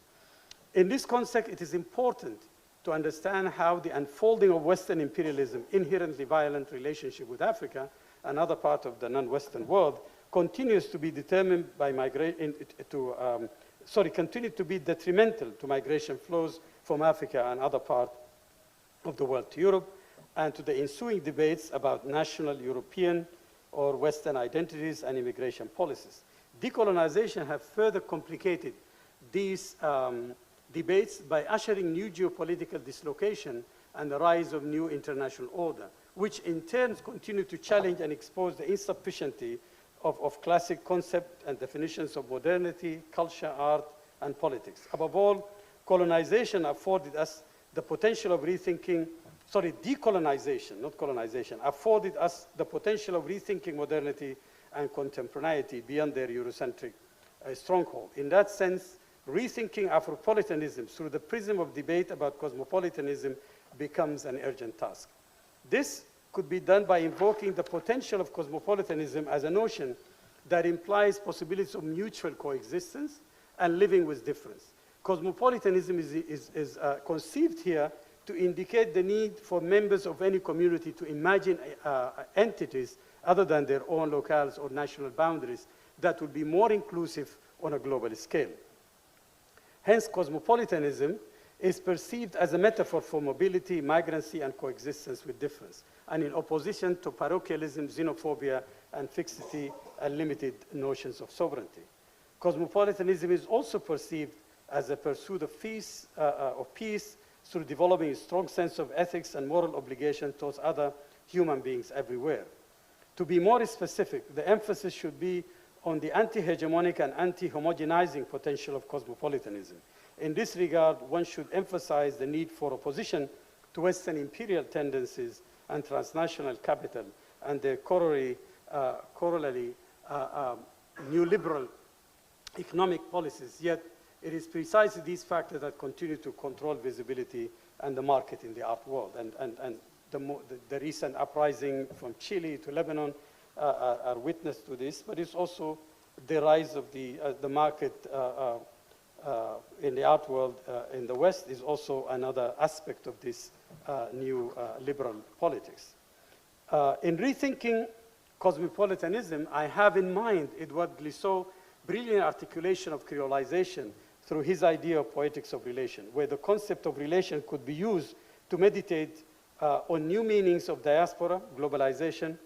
In this context, it is important to understand how the unfolding of Western imperialism, inherently violent relationship with Africa and other parts of the non-Western world, continues to be determined by continue to be detrimental to migration flows from Africa and other parts of the world to Europe, and to the ensuing debates about national European or Western identities and immigration policies. Decolonization have further complicated these debates by ushering new geopolitical dislocation and the rise of new international order, which in turn continue to challenge and expose the insufficiency of classic concepts and definitions of modernity, culture, art, and politics. Above all, colonization afforded us the potential of decolonization, not colonization, afforded us the potential of rethinking modernity and contemporaneity beyond their Eurocentric stronghold. In that sense, rethinking Afropolitanism through the prism of debate about cosmopolitanism becomes an urgent task. This could be done by invoking the potential of cosmopolitanism as a notion that implies possibilities of mutual coexistence and living with difference. Cosmopolitanism is conceived here to indicate the need for members of any community to imagine entities other than their own locales or national boundaries that would be more inclusive on a global scale. Hence, cosmopolitanism is perceived as a metaphor for mobility, migrancy, and coexistence with difference, and in opposition to parochialism, xenophobia, and fixity and limited notions of sovereignty. Cosmopolitanism is also perceived as a pursuit of peace through developing a strong sense of ethics and moral obligation towards other human beings everywhere. To be more specific, the emphasis should be on the anti-hegemonic and anti-homogenizing potential of cosmopolitanism. In this regard, one should emphasize the need for opposition to Western imperial tendencies and transnational capital and their corollary neoliberal economic policies. Yet, it is precisely these factors that continue to control visibility and the market in the art world. And the recent uprising from Chile to Lebanon are witness to this, but it's also the rise of the market in the art world in the West is also another aspect of this new liberal politics. In rethinking cosmopolitanism, I have in mind Edouard Glissot's brilliant articulation of creolization through his idea of poetics of relation, where the concept of relation could be used to meditate on new meanings of diaspora, globalization,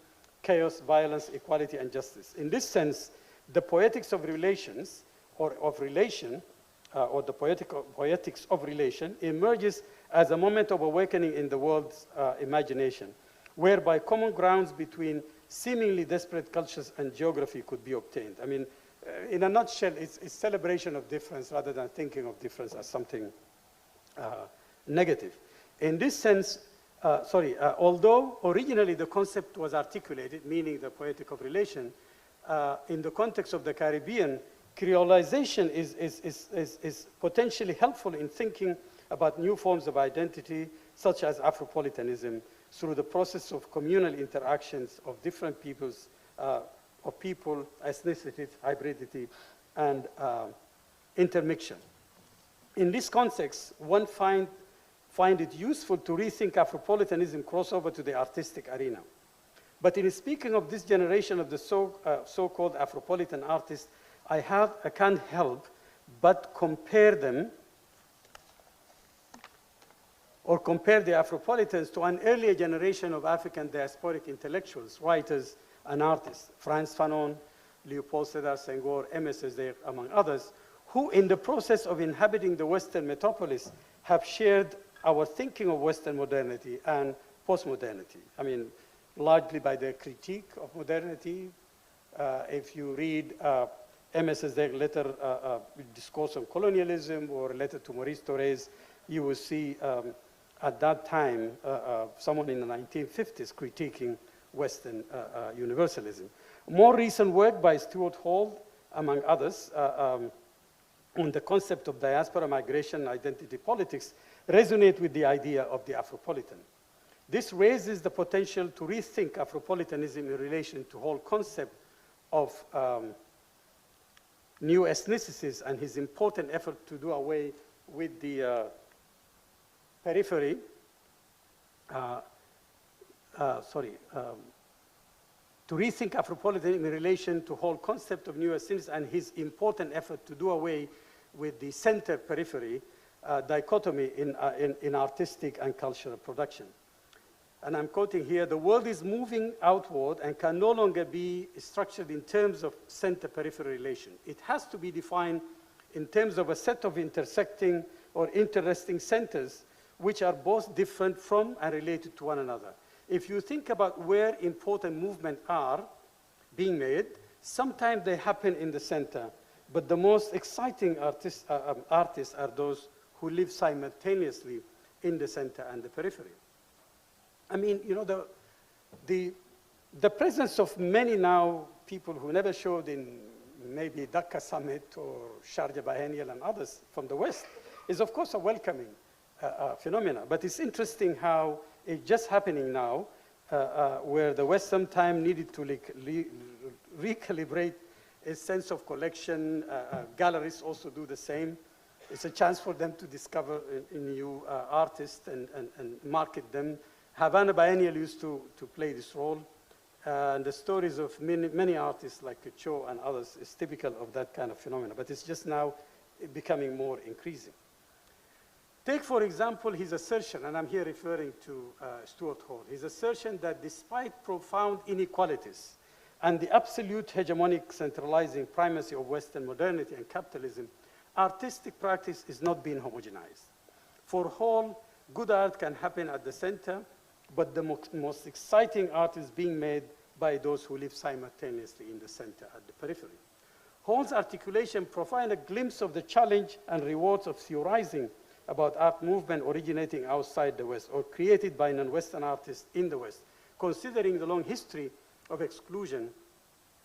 chaos, violence, equality, and justice. In this sense, the poetics of relations, or of relation, or the poetics of relation, emerges as a moment of awakening in the world's imagination, whereby common grounds between seemingly disparate cultures and geography could be obtained. I mean, in a nutshell, it's celebration of difference rather than thinking of difference as something negative. In this sense, although originally the concept was articulated, meaning the poetic of relation, in the context of the Caribbean, creolization is potentially helpful in thinking about new forms of identity, such as Afropolitanism, through the process of communal interactions of different peoples, of people, ethnicities, hybridity, and intermixture. In this context, one find it useful to rethink Afropolitanism crossover to the artistic arena. But in speaking of this generation of the so-called Afropolitan artists, I can't help but compare them, or compare the Afropolitans to an earlier generation of African diasporic intellectuals, writers, and artists, Frantz Fanon, Leopold Sédar Senghor, Aimé Césaire, among others, who in the process of inhabiting the Western metropolis have shared our thinking of Western modernity and postmodernity. I mean, largely by their critique of modernity. If you read MS's letter, Discourse on Colonialism, or letter to Maurice Thorez, you will see at that time someone in the 1950s critiquing Western universalism. More recent work by Stuart Hall, among others, on the concept of diaspora, migration, and identity politics resonate with the idea of the Afropolitan. This raises the potential to rethink Afropolitanism in relation to the whole concept of new ethnicities and his important effort to do away with the periphery, to rethink Afropolitanism in relation to the whole concept of new ethnicities and his important effort to do away with the center-periphery dichotomy in artistic and cultural production. And I'm quoting here, "The world is moving outward and can no longer be structured in terms of center-periphery relation. It has to be defined in terms of a set of intersecting or interesting centers which are both different from and related to one another." If you think about where important movements are being made, sometimes they happen in the center, but the most exciting artists are those who live simultaneously in the center and the periphery. I mean, you know, the presence of many now people who never showed in maybe Dhaka Summit or Sharjah Biennial and others from the West is, of course, a welcoming phenomena. But it's interesting how it's just happening now, where the West sometimes needed to recalibrate a sense of collection. Galleries also do the same. It's a chance for them to discover new artists and market them. Havana Biennial used to play this role. And the stories of many artists like Cho and others is typical of that kind of phenomena. But it's just now becoming more increasing. Take, for example, his assertion, and I'm here referring to Stuart Hall, his assertion that despite profound inequalities and the absolute hegemonic centralizing primacy of Western modernity and capitalism, artistic practice is not being homogenized. For Hall, good art can happen at the center, but the most exciting art is being made by those who live simultaneously in the center at the periphery. Hall's articulation provides a glimpse of the challenge and rewards of theorizing about art movement originating outside the West or created by non-Western artists in the West, considering the long history of exclusion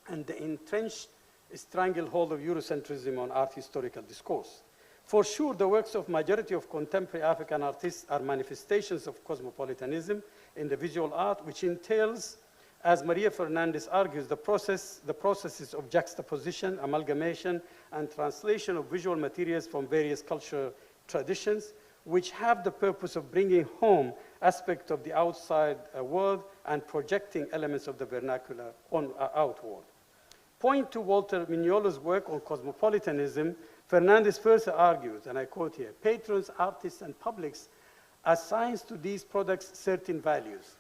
and the entrenched stranglehold of Eurocentrism on art historical discourse. For sure, the works of majority of contemporary African artists are manifestations of cosmopolitanism in the visual art, which entails, as Maria Fernandez argues, the processes of juxtaposition, amalgamation, and translation of visual materials from various cultural traditions, which have the purpose of bringing home aspects of the outside world and projecting elements of the vernacular on outward. Point to Walter Mignolo's work on cosmopolitanism, Fernandez further argues, and I quote here, "Patrons, artists, and publics assign to these products certain values,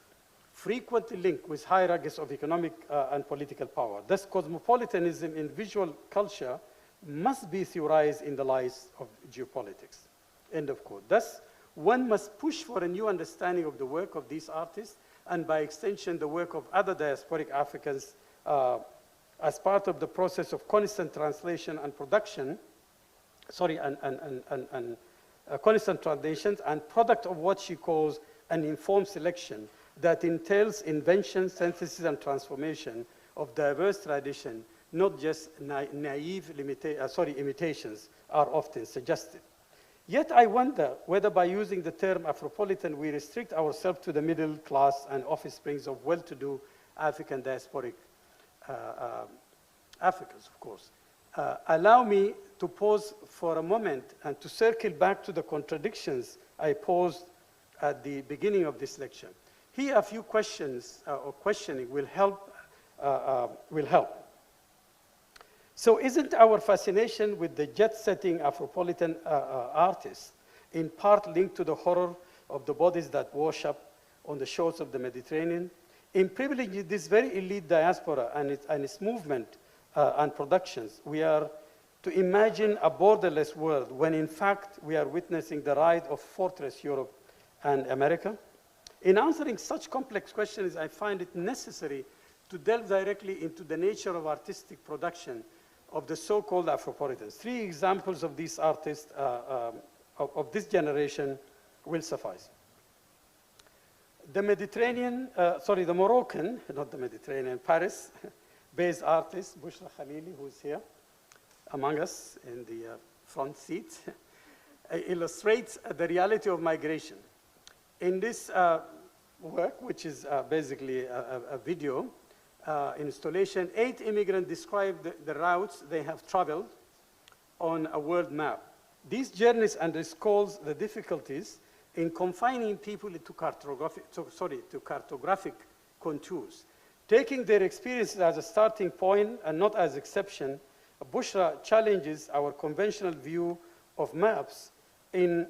frequently linked with hierarchies of economic and political power. Thus, cosmopolitanism in visual culture must be theorized in the light of geopolitics." End of quote. Thus, one must push for a new understanding of the work of these artists and by extension the work of other diasporic Africans as part of the process of constant translation and production, constant translations and product of what she calls an informed selection that entails invention, synthesis, and transformation of diverse tradition, not just naive imitations are often suggested. Yet I wonder whether by using the term Afropolitan, we restrict ourselves to the middle class and offsprings of well-to-do African diasporic Africans, of course. Allow me to pause for a moment and to circle back to the contradictions I posed at the beginning of this lecture. Here, a few questions or questioning will help. So isn't our fascination with the jet-setting Afropolitan artists in part linked to the horror of the bodies that wash up on the shores of the Mediterranean? In privileging this very elite diaspora and its movement and productions, we are to imagine a borderless world when in fact we are witnessing the rise of fortress Europe and America? In answering such complex questions, I find it necessary to delve directly into the nature of artistic production of the so-called Afropolitans. 3 examples of these artists of this generation will suffice. The Moroccan, not the Mediterranean, Paris-based artist, Bushra Khalili, who is here among us in the front seat, illustrates the reality of migration. In this work, which is basically a video installation, 8 immigrants describe the routes they have traveled on a world map. These journeys underscores the difficulties in confining people to cartographic contours. Taking their experiences as a starting point and not as exception, Bushra challenges our conventional view of maps in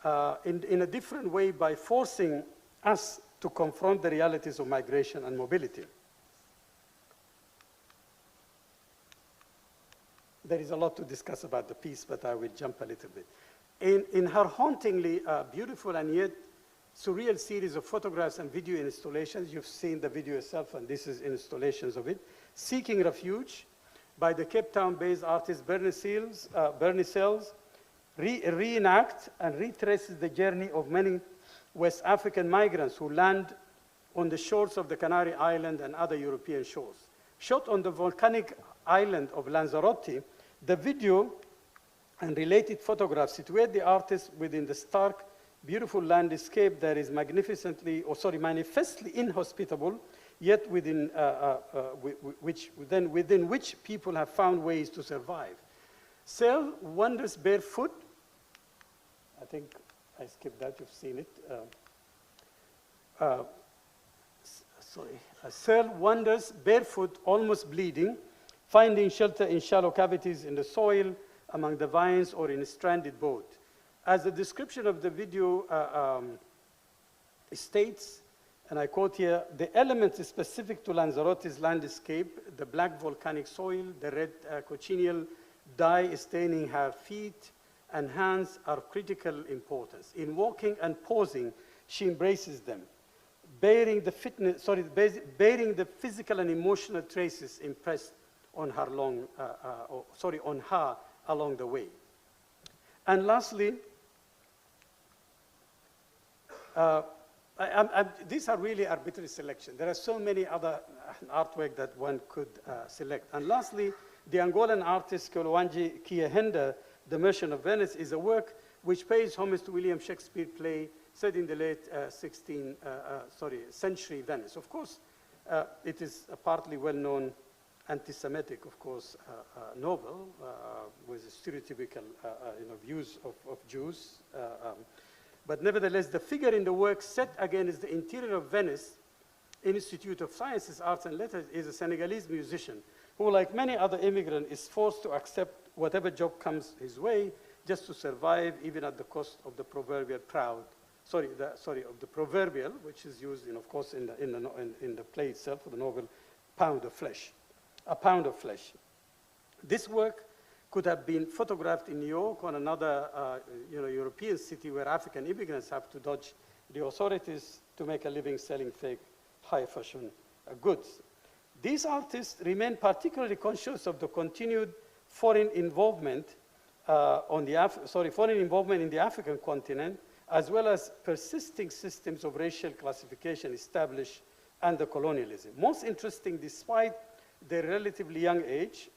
a different way by forcing us to confront the realities of migration and mobility. There is a lot to discuss about the piece, but I will jump a little bit. In her hauntingly beautiful and yet surreal series of photographs and video installations, you've seen the video yourself, and this is installations of it, Seeking Refuge by the Cape Town-based artist Bernie Sells, reenact and retraces the journey of many West African migrants who land on the shores of the Canary Island and other European shores. Shot on the volcanic island of Lanzarote, the video and related photographs situate the artist within the stark, beautiful landscape that is manifestly inhospitable, yet within which people have found ways to survive. Sel wanders barefoot. I think I skipped that, you've seen it. Sel wanders barefoot, almost bleeding, finding shelter in shallow cavities in the soil, among the vines, or in a stranded boat. As the description of the video states, and I quote here, the elements specific to Lanzarote's landscape, the black volcanic soil, the red cochineal dye staining her feet and hands are of critical importance. In walking and posing, she embraces them, bearing the physical and emotional traces impressed on her along the way. And lastly, these are really arbitrary selection. There are so many other artwork that one could select. And lastly, the Angolan artist Kolwanji Kiehenda, The Merchant of Venice, is a work which pays homage to William Shakespeare's play set in the late 16th century Venice. Of course, it is a partly well-known anti-Semitic, of course, novel with stereotypical views of Jews. But nevertheless, the figure in the work set against the interior of Venice Institute of Sciences, Arts and Letters is a Senegalese musician who, like many other immigrants, is forced to accept whatever job comes his way just to survive, even at the cost of the proverbial of the proverbial, which is used, of course, in the play itself, the novel, pound of flesh. A pound of flesh. This work could have been photographed in New York or another European city where African immigrants have to dodge the authorities to make a living selling fake high fashion goods. These artists remain particularly conscious of the continued foreign involvement in the African continent, as well as persisting systems of racial classification established under colonialism. Most interesting, despite their relatively young age,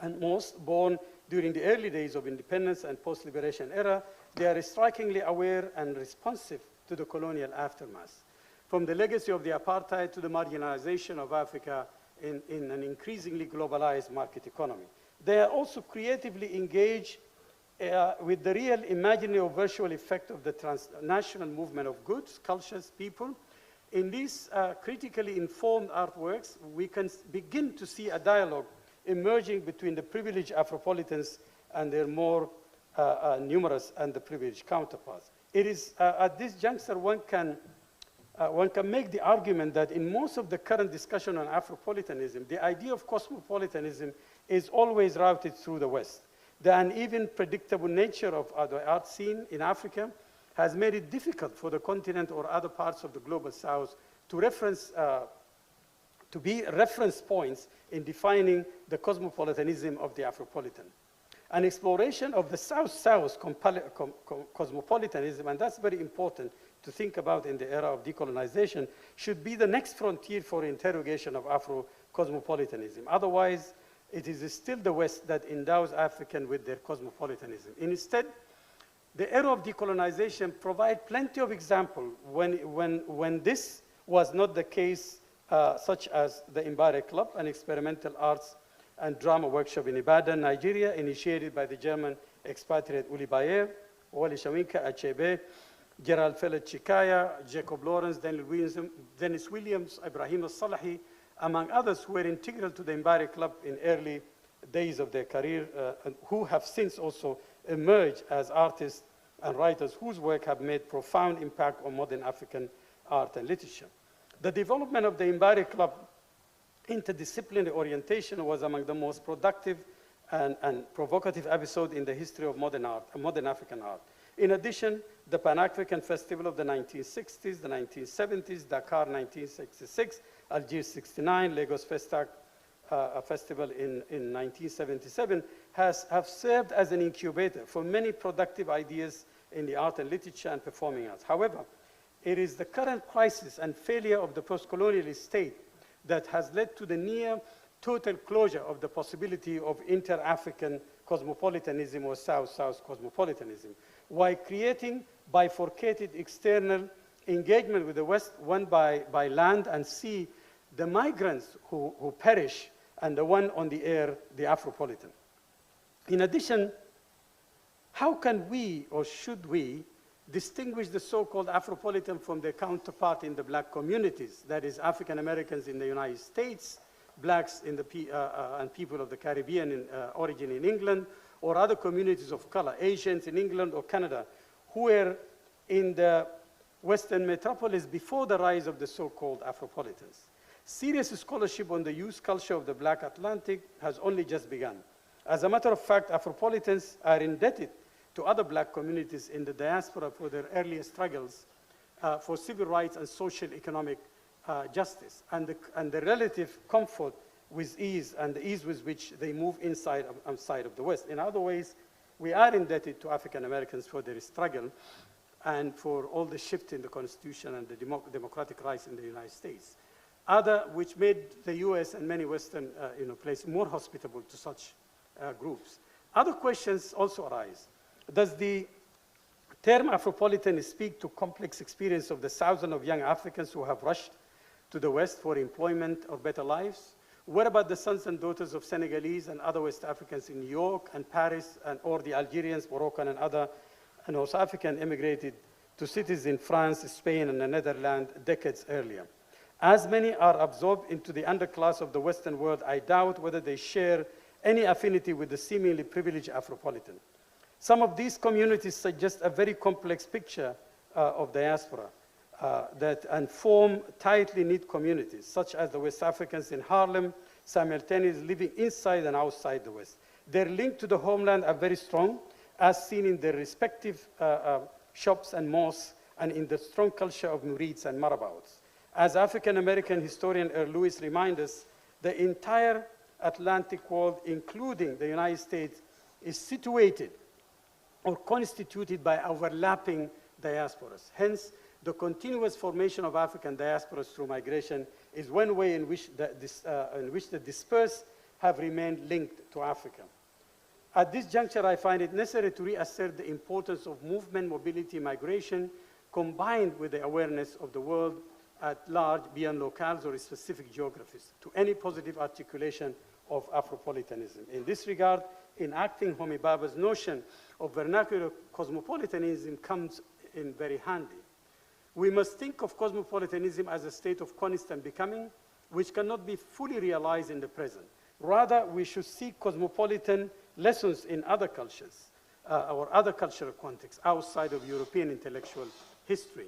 and most born during the early days of independence and post-liberation era, they are strikingly aware and responsive to the colonial aftermath. From the legacy of the apartheid to the marginalization of Africa in an increasingly globalized market economy. They are also creatively engaged with the real imaginary or virtual effect of the transnational movement of goods, cultures, people. In these critically informed artworks, we can begin to see a dialogue emerging between the privileged Afropolitans and their more numerous and the privileged counterparts. It is at this juncture one can one can make the argument that in most of the current discussion on Afropolitanism, the idea of cosmopolitanism is always routed through the West. The uneven, predictable nature of the art scene in Africa has made it difficult for the continent or other parts of the global South to be reference points in defining the cosmopolitanism of the Afropolitan. An exploration of the South-South cosmopolitanism, and that's very important to think about in the era of decolonization, should be the next frontier for interrogation of Afro-cosmopolitanism. Otherwise, it is still the West that endows African with their cosmopolitanism. Instead, the era of decolonization provides plenty of examples when this was not the case, such as the Mbare Club, an experimental arts and drama workshop in Ibadan, Nigeria, initiated by the German expatriate Uli Bayer, Wally Shawinka Achebe, Gerald Fellet Chikaya, Jacob Lawrence, Dennis Williams, Ibrahim Al-Salahi, among others who were integral to the Mbare Club in early days of their career, and who have since also emerged as artists and writers whose work have made profound impact on modern African art and literature. The development of the Mbare Club interdisciplinary orientation was among the most productive and provocative episodes in the history of modern African art. In addition, the Pan-African Festival of the 1960s, the 1970s, Dakar 1966, Algiers 69, Lagos Festac Festival in 1977 have served as an incubator for many productive ideas in the art and literature and performing arts. However, it is the current crisis and failure of the post-colonial state that has led to the near total closure of the possibility of inter-African cosmopolitanism or South-South cosmopolitanism, while creating bifurcated external engagement with the West, one by land and sea, the migrants who perish, and the one on the air, the Afropolitan. In addition, how can we, or should we, distinguish the so-called Afropolitan from their counterpart in the black communities, that is African Americans in the United States, blacks in and people of the Caribbean in origin in England, or other communities of color, Asians in England or Canada, who were in the Western metropolis before the rise of the so-called Afropolitans. Serious scholarship on the youth culture of the Black Atlantic has only just begun. As a matter of fact, Afropolitans are indebted to other black communities in the diaspora for their earlier struggles for civil rights and social economic justice, and the relative comfort with ease, and the ease with which they move inside and outside of the West. In other ways, we are indebted to African Americans for their struggle and for all the shift in the Constitution and the democratic rights in the United States. Other, which made the US and many Western places more hospitable to such groups. Other questions also arise. Does the term Afropolitan speak to complex experience of the thousands of young Africans who have rushed to the West for employment or better lives? What about the sons and daughters of Senegalese and other West Africans in New York and Paris, or the Algerians, Moroccan, and other North African immigrated to cities in France, Spain, and the Netherlands decades earlier? As many are absorbed into the underclass of the Western world, I doubt whether they share any affinity with the seemingly privileged Afropolitan. Some of these communities suggest a very complex picture of diaspora and form tightly knit communities, such as the West Africans in Harlem, simultaneously living inside and outside the West. Their link to the homeland are very strong, as seen in their respective shops and mosques, and in the strong culture of murids and marabouts. As African-American historian Earl Lewis reminds us, the entire Atlantic world, including the United States, is situated or constituted by overlapping diasporas. Hence, the continuous formation of African diasporas through migration is one way in which the dispersed have remained linked to Africa. At this juncture, I find it necessary to reassert the importance of movement, mobility, migration, combined with the awareness of the world at large beyond locales or specific geographies to any positive articulation of Afropolitanism. In this regard, enacting Homi Bhabha's notion of vernacular cosmopolitanism comes in very handy. We must think of cosmopolitanism as a state of constant becoming, which cannot be fully realized in the present. Rather, we should seek cosmopolitan lessons in other cultures or other cultural contexts outside of European intellectual history.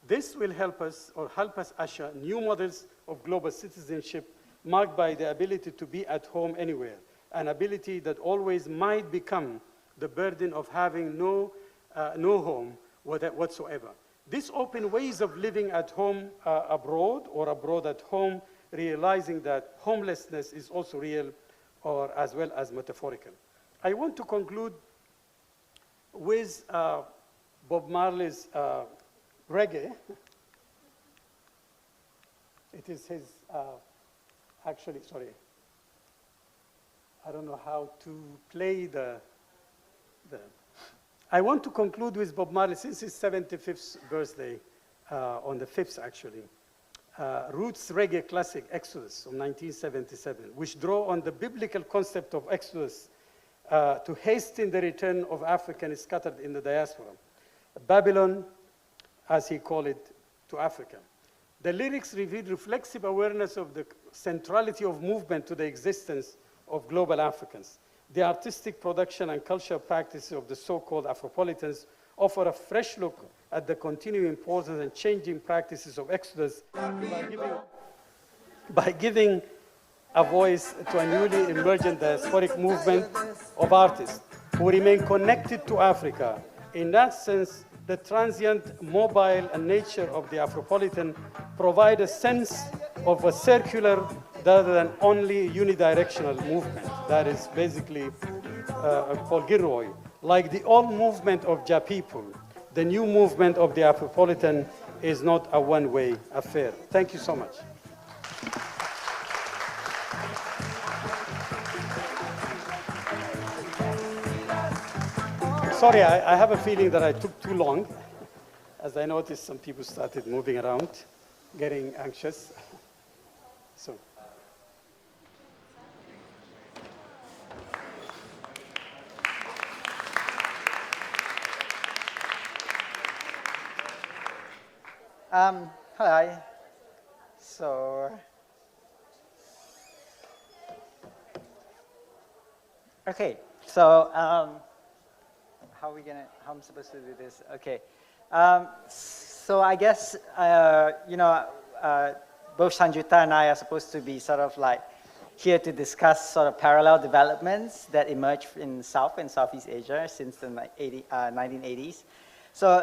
This will help us usher new models of global citizenship marked by the ability to be at home anywhere, an ability that always might become the burden of having no home whatsoever. This open ways of living at home abroad or abroad at home, realizing that homelessness is also real or as well as metaphorical. I want to conclude with Bob Marley's Reggae. It is his, actually, sorry. I don't know how to play I want to conclude with Bob Marley, since his 75th birthday, on the 5th actually. Roots Reggae classic, Exodus, of 1977, which draw on the biblical concept of Exodus to hasten the return of Africans scattered in the diaspora. Babylon, as he called it, to Africa. The lyrics reveal reflexive awareness of the centrality of movement to the existence of global Africans. The artistic production and cultural practices of the so-called Afropolitans offer a fresh look at the continuing importance and changing practices of Exodus by giving a voice to a newly emergent diasporic movement of artists who remain connected to Africa. In that sense, the transient, mobile nature of the Afropolitan provide a sense of a circular rather than only unidirectional movement. That is basically Paul Gilroy. Like the old movement of Ja people, the new movement of the Afropolitan is not a one-way affair. Thank you so much. Sorry, I have a feeling that I took too long, as I noticed some people started moving around, getting anxious. So. Hi. So, okay. So, how I'm supposed to do this? Okay. So I guess, both Sanjukta and I are supposed to be sort of like here to discuss sort of parallel developments that emerged in South and Southeast Asia since the 1980s. So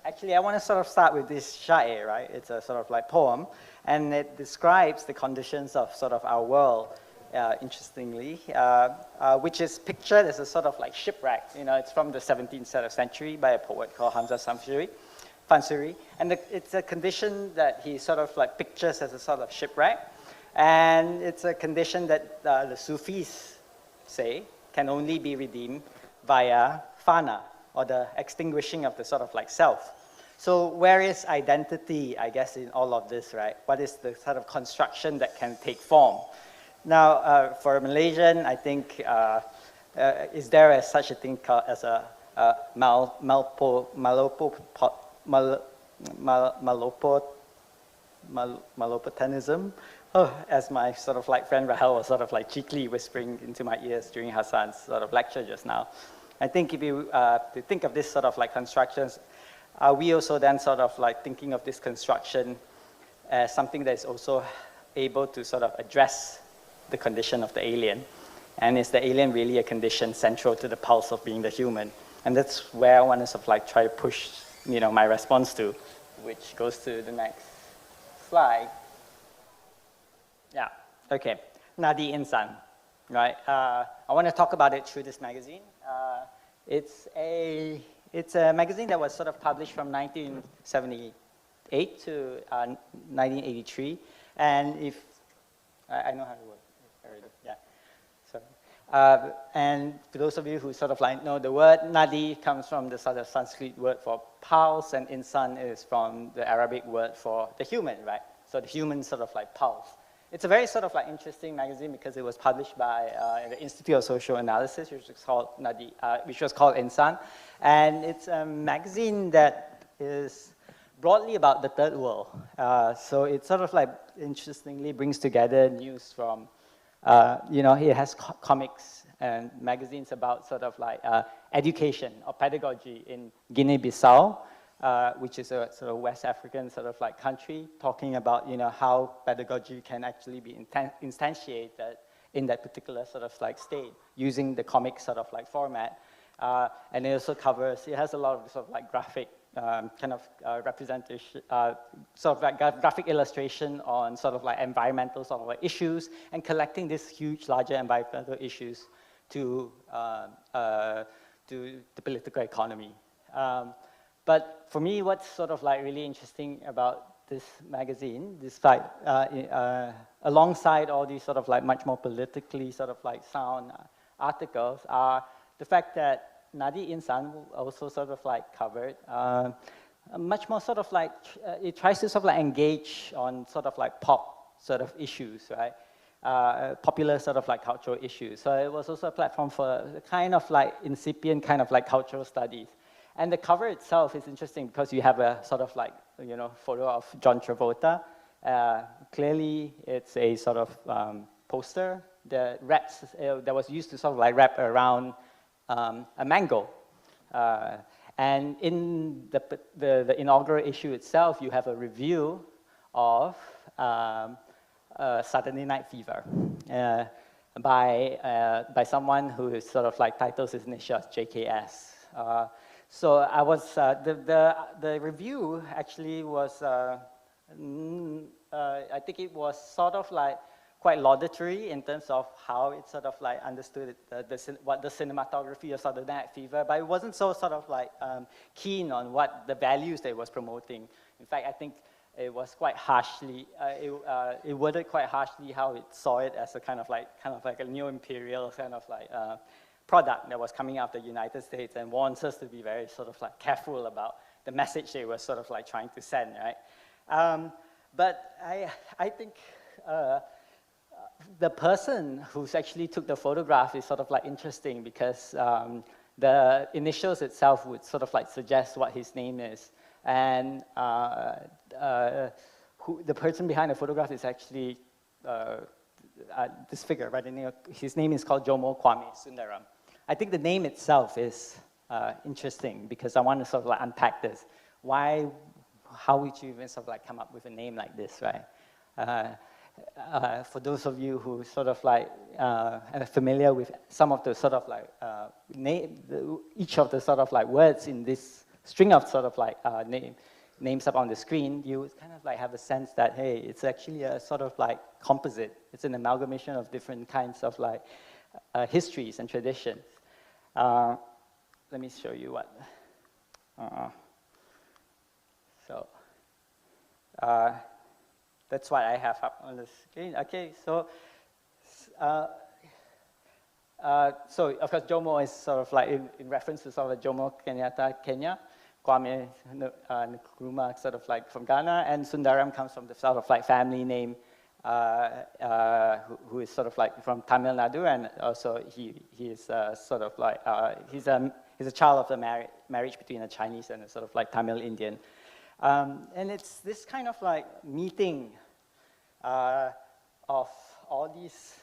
actually I want to sort of start with this Sha'ir, right? It's a sort of like poem, and it describes the conditions of sort of our world, interestingly, which is pictured as a sort of like shipwreck. You know, it's from the 17th century by a poet called Hamza Fansuri, and it's a condition that he sort of like pictures as a sort of shipwreck, and it's a condition that the Sufis say can only be redeemed via fana, or the extinguishing of the sort of like self. So where is identity, I guess, in all of this, right? What is the sort of construction that can take form? Now, for Malaysian, I think, is there such a thing called as a Malopatanism? Oh, as my sort of like friend Rahel was sort of like cheekily whispering into my ears during Hassan's sort of lecture just now. I think if you think of this sort of like constructions, we also then sort of like thinking of this construction as something that is also able to sort of address the condition of the alien. And is the alien really a condition central to the pulse of being the human? And that's where I want to sort of like try to push, my response to, which goes to the next slide. Yeah, okay. Nadi Insan, right? I want to talk about it through this magazine. It's a magazine that was sort of published from 1978 to 1983. And if, I know how to work. Yeah. Sorry. And for those of you who sort of like know the word, Nadi comes from the sort of Sanskrit word for pulse, and Insan is from the Arabic word for the human, right? So the human sort of like pulse. It's a very sort of like interesting magazine because it was published by the Institute of Social Analysis, which was called Nadi, which was called Insan, and it's a magazine that is broadly about the third world. So it sort of like interestingly brings together news from, it has comics and magazines about sort of like education or pedagogy in Guinea-Bissau, which is a sort of West African sort of like country, talking about, how pedagogy can actually be instantiated in that particular sort of like state using the comic sort of like format. And it also covers, it has a lot of sort of like graphic representation, sort of like graphic illustration on sort of like environmental sort of like issues and collecting these huge, larger environmental issues to the political economy. But for me, what's sort of like really interesting about this magazine, despite, alongside all these sort of like much more politically sort of like sound articles, are the fact that Nadi Insan also sort of like covered much more sort of like, it tries to sort of like engage on sort of like pop sort of issues, right? Popular sort of like cultural issues. So it was also a platform for kind of like incipient kind of like cultural studies. And the cover itself is interesting because you have a sort of like, photo of John Travolta. Clearly, it's a sort of poster that was used to sort of like wrap around a mango. And in the inaugural issue itself, you have a review of Saturday Night Fever by someone who sort of like titles his initials JKS. So I was, the review actually was, I think it was sort of like quite laudatory in terms of how it sort of like understood what the cinematography of Saturday Night Fever, but it wasn't so sort of like keen on what the values that it was promoting. In fact, I think it was quite harshly, it worded quite harshly how it saw it as a kind of like a neo-imperial kind of like product that was coming out of the United States and wants us to be very sort of like careful about the message they were sort of like trying to send, right? But I think the person who's actually took the photograph is sort of like interesting because the initials itself would sort of like suggest what his name is. And the person behind the photograph is actually this figure, right? His name is called Jomo Kwame Sundaram. I think the name itself is interesting because I want to sort of like unpack this. How would you even sort of like come up with a name like this, right? For those of you who sort of like are familiar with some of the sort of like each of the sort of like words in this string of sort of like names up on the screen, you would kind of like have a sense that, hey, it's actually a sort of like composite. It's an amalgamation of different kinds of like histories and traditions. Let me show you what. That's what I have up on the screen. Okay, so of course Jomo is sort of like in reference to sort of Jomo Kenyatta, Kenya. Kwame Nkrumah, sort of like from Ghana, and Sundaram comes from the sort of like family name who is sort of like from Tamil Nadu, and also he is sort of like he's a child of the marriage between a Chinese and a sort of like Tamil Indian, and it's this kind of like meeting of all these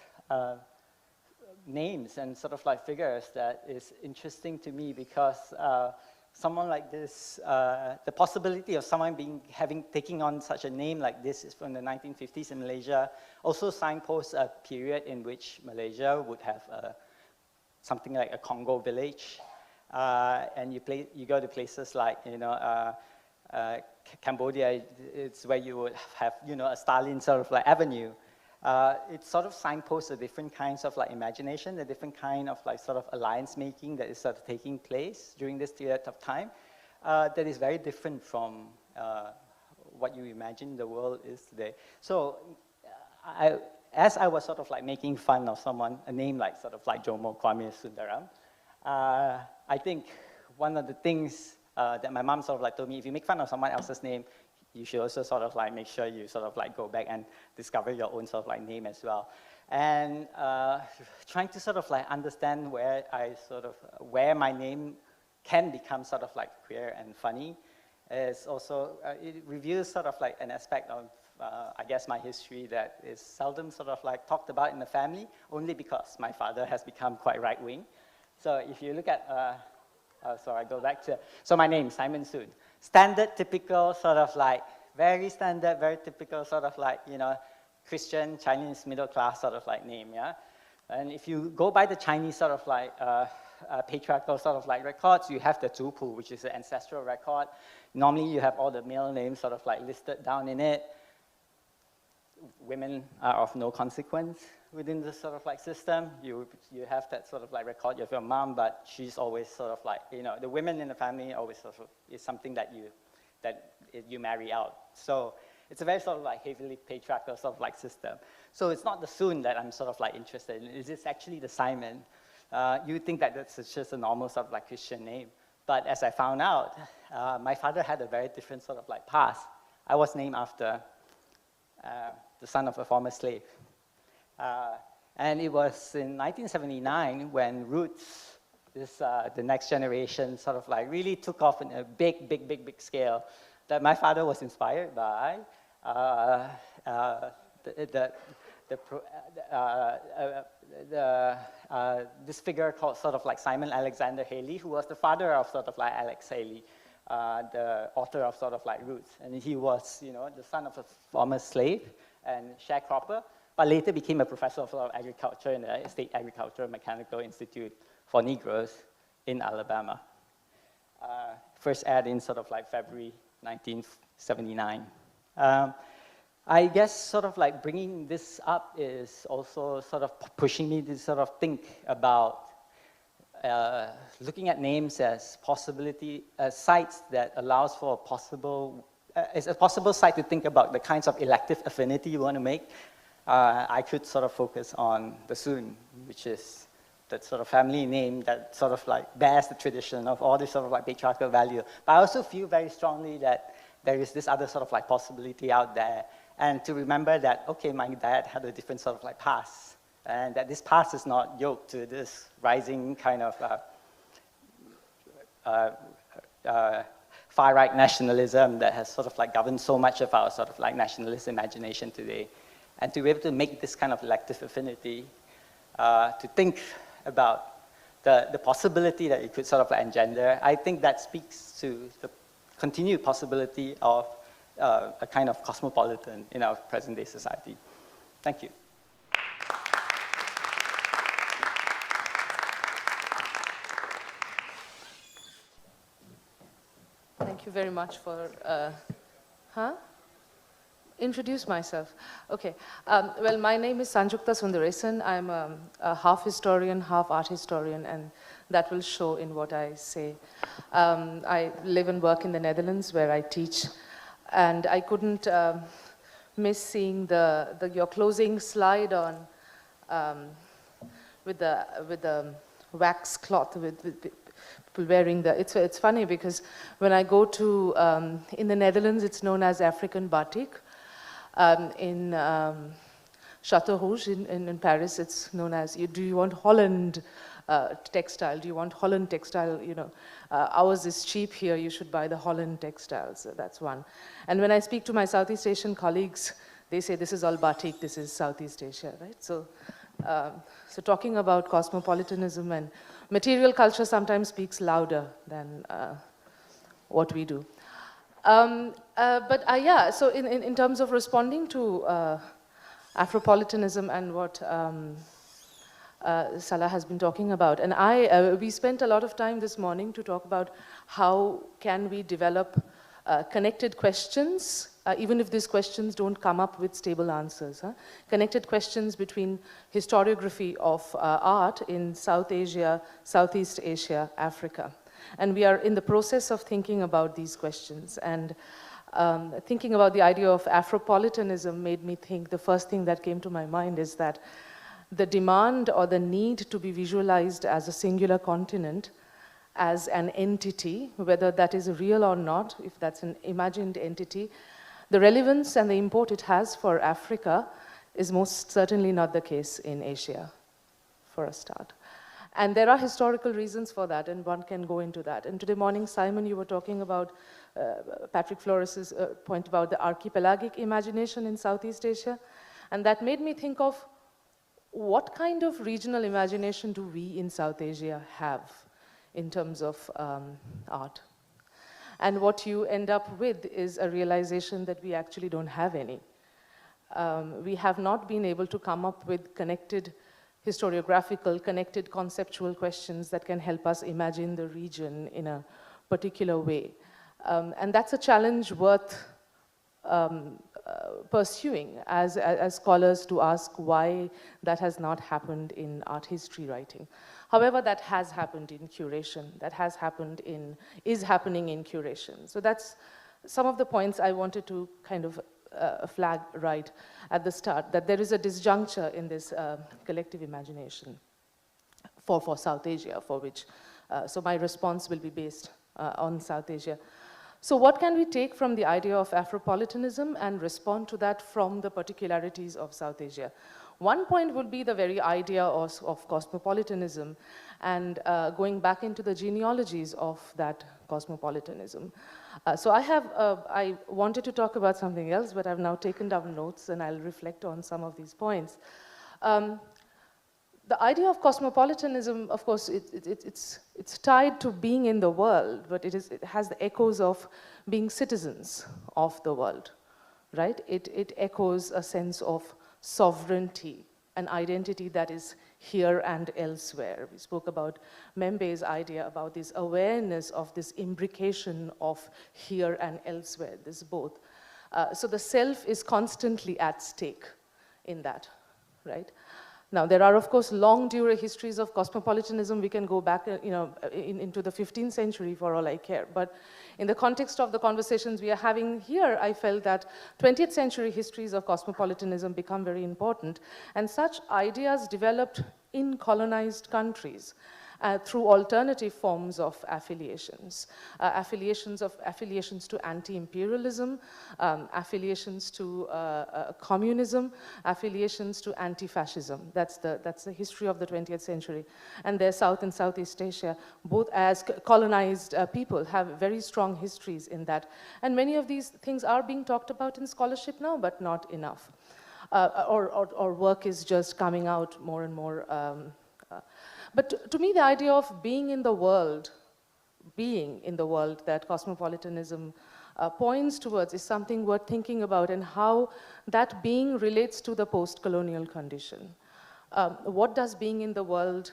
names and sort of like figures that is interesting to me because someone like this, the possibility of someone taking on such a name like this is from the 1950s in Malaysia, also signposts a period in which Malaysia would have something like a Congo village, and you go to places like Cambodia, it's where you would have a Stalin sort of like avenue. It sort of signposts the different kinds of like imagination, the different kind of like sort of alliance making that is sort of taking place during this period of time that is very different from what you imagine the world is today. So as I was sort of like making fun of a name like sort of like Jomo Kwame Sundaram, I think one of the things that my mom sort of like told me, if you make fun of someone else's name, you should also sort of like make sure you sort of like go back and discover your own sort of like name as well. And trying to sort of like understand where my name can become sort of like queer and funny is also, it reveals sort of like an aspect of, I guess, my history that is seldom sort of like talked about in the family, only because my father has become quite right-wing. So if you look at, so I go back to, so my name, Simon Soon. standard, typical, sort of like, very standard, very typical, sort of like, you know, Christian, Chinese, middle class sort of like name, yeah? And if you go by the Chinese sort of like patriarchal sort of like records, you have the Zupu, which is the ancestral record. Normally you have all the male names sort of like listed down in it. Women are of no consequence within this sort of like system. You have that sort of like record of your mom, but she's always sort of like, you know, the women in the family always sort of is something that you marry out. So it's a very sort of like heavily patriarchal sort of like system. So it's not the Sun that I'm sort of like interested in. It's actually the Simon. You think that that's just a normal sort of like Christian name. But as I found out, my father had a very different sort of like past. I was named after the son of a former slave. And it was in 1979 when Roots, the next generation sort of like really took off in a big scale that my father was inspired by this figure called sort of like Simon Alexander Haley, who was the father of sort of like Alex Haley, the author of sort of like Roots. And he was, you know, the son of a former slave and sharecropper, but later became a professor of sort of agriculture in the State Agricultural Mechanical Institute for Negroes in Alabama. First aired in sort of like February 1979. I guess sort of like bringing this up is also sort of pushing me to sort of think about looking at names as possibility, sites that allows for a possible, it's a possible site to think about the kinds of elective affinity you want to make. I could sort of focus on the Sun, which is that sort of family name that sort of like bears the tradition of all this sort of like patriarchal value. But I also feel very strongly that there is this other sort of like possibility out there. And to remember that, okay, my dad had a different sort of like past, and that this past is not yoked to this rising kind of far-right nationalism that has sort of like governed so much of our sort of like nationalist imagination today. And to be able to make this kind of elective affinity, to think about the possibility that it could sort of like engender, I think that speaks to the continued possibility of a kind of cosmopolitan in our present-day society. Thank you. Thank you very much for, Introduce myself. Okay. Well, my name is Sanjukta Sunderason. I'm a half historian, half art historian, and that will show in what I say. I live and work in the Netherlands, where I teach, and I couldn't miss seeing your closing slide on with the wax cloth with people wearing the. It's funny because when I go to in the Netherlands, it's known as African batik. In Chateau Rouge in Paris, it's known as, do you want Holland textile? Do you want Holland textile? You know, ours is cheap here, you should buy the Holland textiles. So that's one. And when I speak to my Southeast Asian colleagues, they say this is all batik, this is Southeast Asia, right? So, so talking about cosmopolitanism and material culture sometimes speaks louder than what we do. Yeah, so in terms of responding to Afropolitanism and what Salah has been talking about, and we spent a lot of time this morning to talk about how can we develop connected questions, even if these questions don't come up with stable answers. Connected questions between historiography of art in South Asia, Southeast Asia, Africa. And we are in the process of thinking about these questions. And thinking about the idea of Afropolitanism made me think, the first thing that came to my mind is that the demand or the need to be visualized as a singular continent, as an entity, whether that is real or not, if that's an imagined entity, the relevance and the import it has for Africa is most certainly not the case in Asia, for a start. And there are historical reasons for that, and one can go into that. And today morning, Simon, you were talking about Patrick Flores's point about the archipelagic imagination in Southeast Asia, and that made me think of what kind of regional imagination do we in South Asia have in terms of art? And what you end up with is a realization that we actually don't have any. We have not been able to come up with connected historiographical, connected conceptual questions that can help us imagine the region in a particular way. And that's a challenge worth pursuing as scholars, to ask why that has not happened in art history writing. However, that has happened in curation, is happening in curation. So that's some of the points I wanted to kind of flag right at the start, that there is a disjuncture in this collective imagination for South Asia, for which, so my response will be based on South Asia. So what can we take from the idea of Afropolitanism and respond to that from the particularities of South Asia? One point would be the very idea of cosmopolitanism and going back into the genealogies of that cosmopolitanism. So I wanted to talk about something else, but I've now taken down notes and I'll reflect on some of these points. The idea of cosmopolitanism, of course, it's tied to being in the world, but it has the echoes of being citizens of the world, right? It echoes a sense of sovereignty, an identity that is here and elsewhere. We spoke about Membe's idea about this awareness of this imbrication of here and elsewhere, this both. So the self is constantly at stake in that, right? Now, there are, of course, long histories of cosmopolitanism. We can go back into the 15th century for all I care. But in the context of the conversations we are having here, I felt that 20th century histories of cosmopolitanism become very important. And such ideas developed in colonized countries through alternative forms of affiliations. Affiliations to anti-imperialism, affiliations to communism, affiliations to anti-fascism. That's the history of the 20th century. And their South and Southeast Asia, both as colonized people, have very strong histories in that. And many of these things are being talked about in scholarship now, but not enough. Or work is just coming out more and more. But to me, the idea of being in the world that cosmopolitanism points towards is something worth thinking about, and how that being relates to the post-colonial condition. What does being in the world,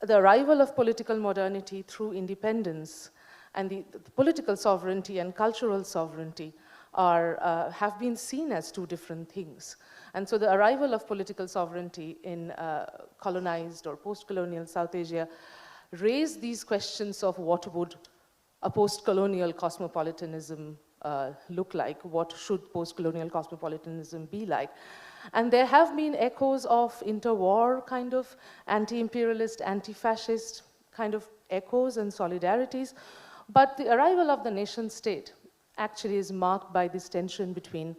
the arrival of political modernity through independence, and the political sovereignty and cultural sovereignty have been seen as two different things. And so the arrival of political sovereignty in colonized or post-colonial South Asia raised these questions of what would a post-colonial cosmopolitanism look like? What should post-colonial cosmopolitanism be like? And there have been echoes of interwar kind of anti-imperialist, anti-fascist kind of echoes and solidarities. But the arrival of the nation state actually is marked by this tension between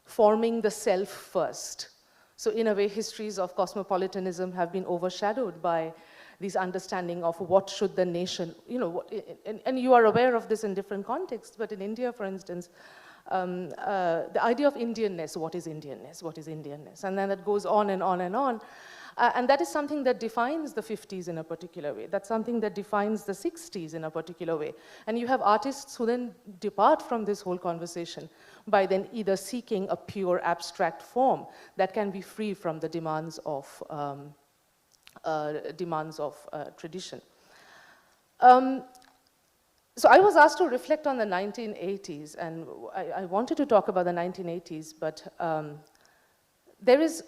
forming the self first. So in a way, histories of cosmopolitanism have been overshadowed by this understanding of what should the nation, and you are aware of this in different contexts, but in India, for instance, the idea of Indianness, what is Indianness, what is Indianness? And then it goes on and on and on. And that is something that defines the 50s in a particular way. That's something that defines the 60s in a particular way. And you have artists who then depart from this whole conversation by then either seeking a pure abstract form that can be free from the demands of tradition. So I was asked to reflect on the 1980s, and I wanted to talk about the 1980s, but there is,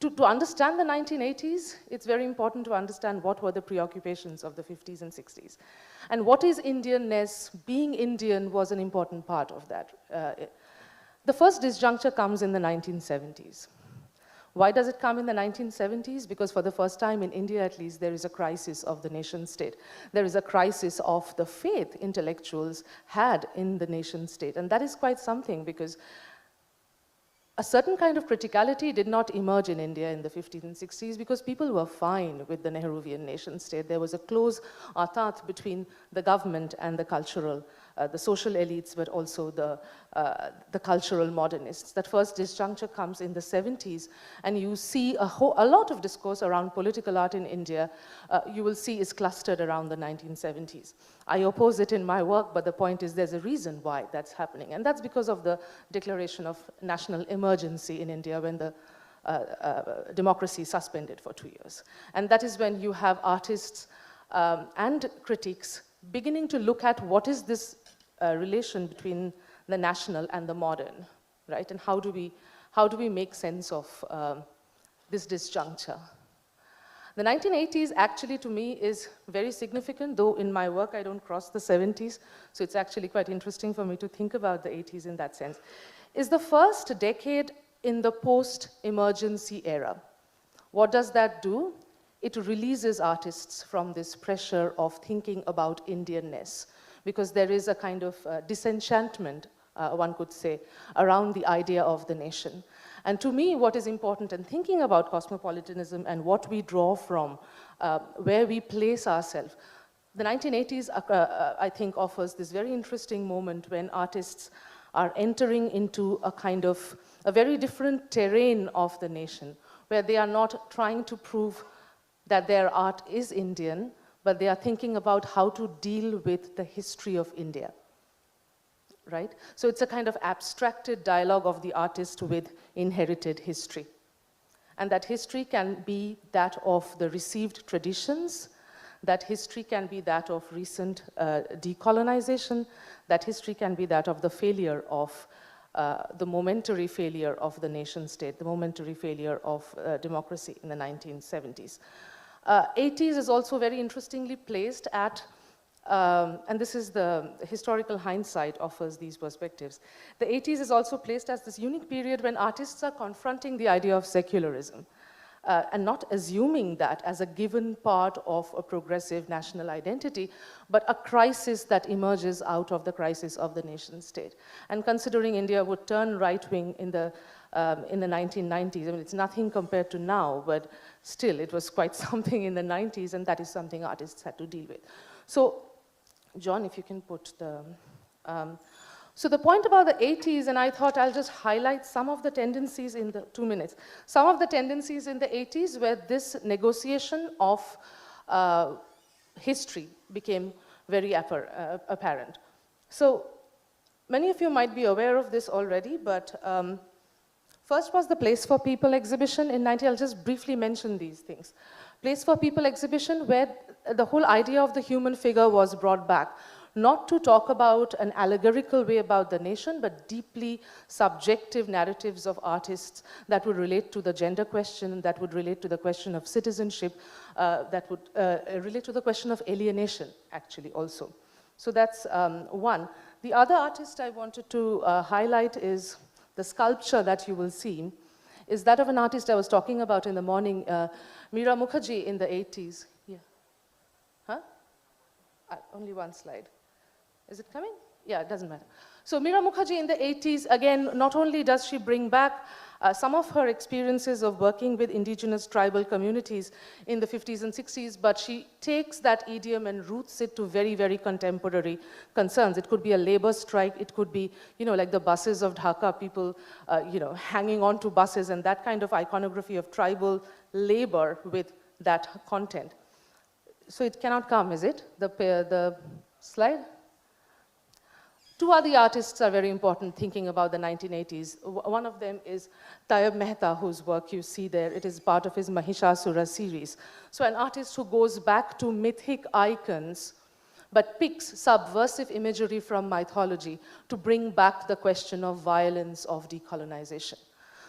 to understand the 1980s, it's very important to understand what were the preoccupations of the 50s and 60s. And what is Indianness? Being Indian was an important part of that. The first disjuncture comes in the 1970s. Why does it come in the 1970s? Because for the first time in India, at least, there is a crisis of the nation state. There is a crisis of the faith intellectuals had in the nation state. And that is quite something, because a certain kind of criticality did not emerge in India in the 50s and 60s because people were fine with the Nehruvian nation state. There was a close entente between the government and the cultural the social elites, but also the cultural modernists. That first disjuncture comes in the 70s, and you see a lot of discourse around political art in India, you will see is clustered around the 1970s. I oppose it in my work, but the point is there's a reason why that's happening, and that's because of the declaration of national emergency in India when the democracy suspended for 2 years. And that is when you have artists and critics beginning to look at what is this relation between the national and the modern, right? And how do we make sense of this disjuncture? The 1980s actually to me is very significant, though in my work I don't cross the 70s, so it's actually quite interesting for me to think about the 80s in that sense. Is the first decade in the post-emergency era. What does that do? It releases artists from this pressure of thinking about Indianness, because there is a kind of disenchantment, one could say, around the idea of the nation. And to me, what is important in thinking about cosmopolitanism and what we draw from, where we place ourselves, the 1980s, I think, offers this very interesting moment when artists are entering into a kind of a very different terrain of the nation, where they are not trying to prove that their art is Indian, but they are thinking about how to deal with the history of India, right? So it's a kind of abstracted dialogue of the artist with inherited history. And that history can be that of the received traditions, that history can be that of recent decolonization, that history can be that of the failure of the momentary failure of the nation state, the momentary failure of democracy in the 1970s. 80s is also very interestingly placed at, and this is the historical hindsight offers these perspectives. The 80s is also placed as this unique period when artists are confronting the idea of secularism. And not assuming that as a given part of a progressive national identity, but a crisis that emerges out of the crisis of the nation state. And considering India would turn right-wing in the 1990s, I mean, it's nothing compared to now, but still, it was quite something in the 90s, and that is something artists had to deal with. So, John, if you can put the... So the point about the 80s, and I thought I'll just highlight some of the tendencies in the 2 minutes. Some of the tendencies in the 80s where this negotiation of history became very apparent. So many of you might be aware of this already, but first was the Place for People exhibition in 90. I'll just briefly mention these things. Place for People exhibition where the whole idea of the human figure was brought back. Not to talk about an allegorical way about the nation, but deeply subjective narratives of artists that would relate to the gender question, that would relate to the question of citizenship, that would relate to the question of alienation, actually, also. So that's one. The other artist I wanted to highlight is the sculpture that you will see, is that of an artist I was talking about in the morning, Meera Mukherjee in the 80s. Yeah. Huh? Only one slide. Is it coming? Yeah, it doesn't matter. So Meera Mukherjee in the 80s, again, not only does she bring back some of her experiences of working with indigenous tribal communities in the 50s and 60s, but she takes that idiom and roots it to very, very contemporary concerns. It could be a labor strike, it could be, you know, like the buses of Dhaka, people, you know, hanging on to buses, and that kind of iconography of tribal labor with that content. So it cannot come, is it? The slide? Two other artists are very important thinking about the 1980s. One of them is Tayyab Mehta, whose work you see there. It is part of his Mahishasura series. So an artist who goes back to mythic icons, but picks subversive imagery from mythology to bring back the question of violence of decolonization.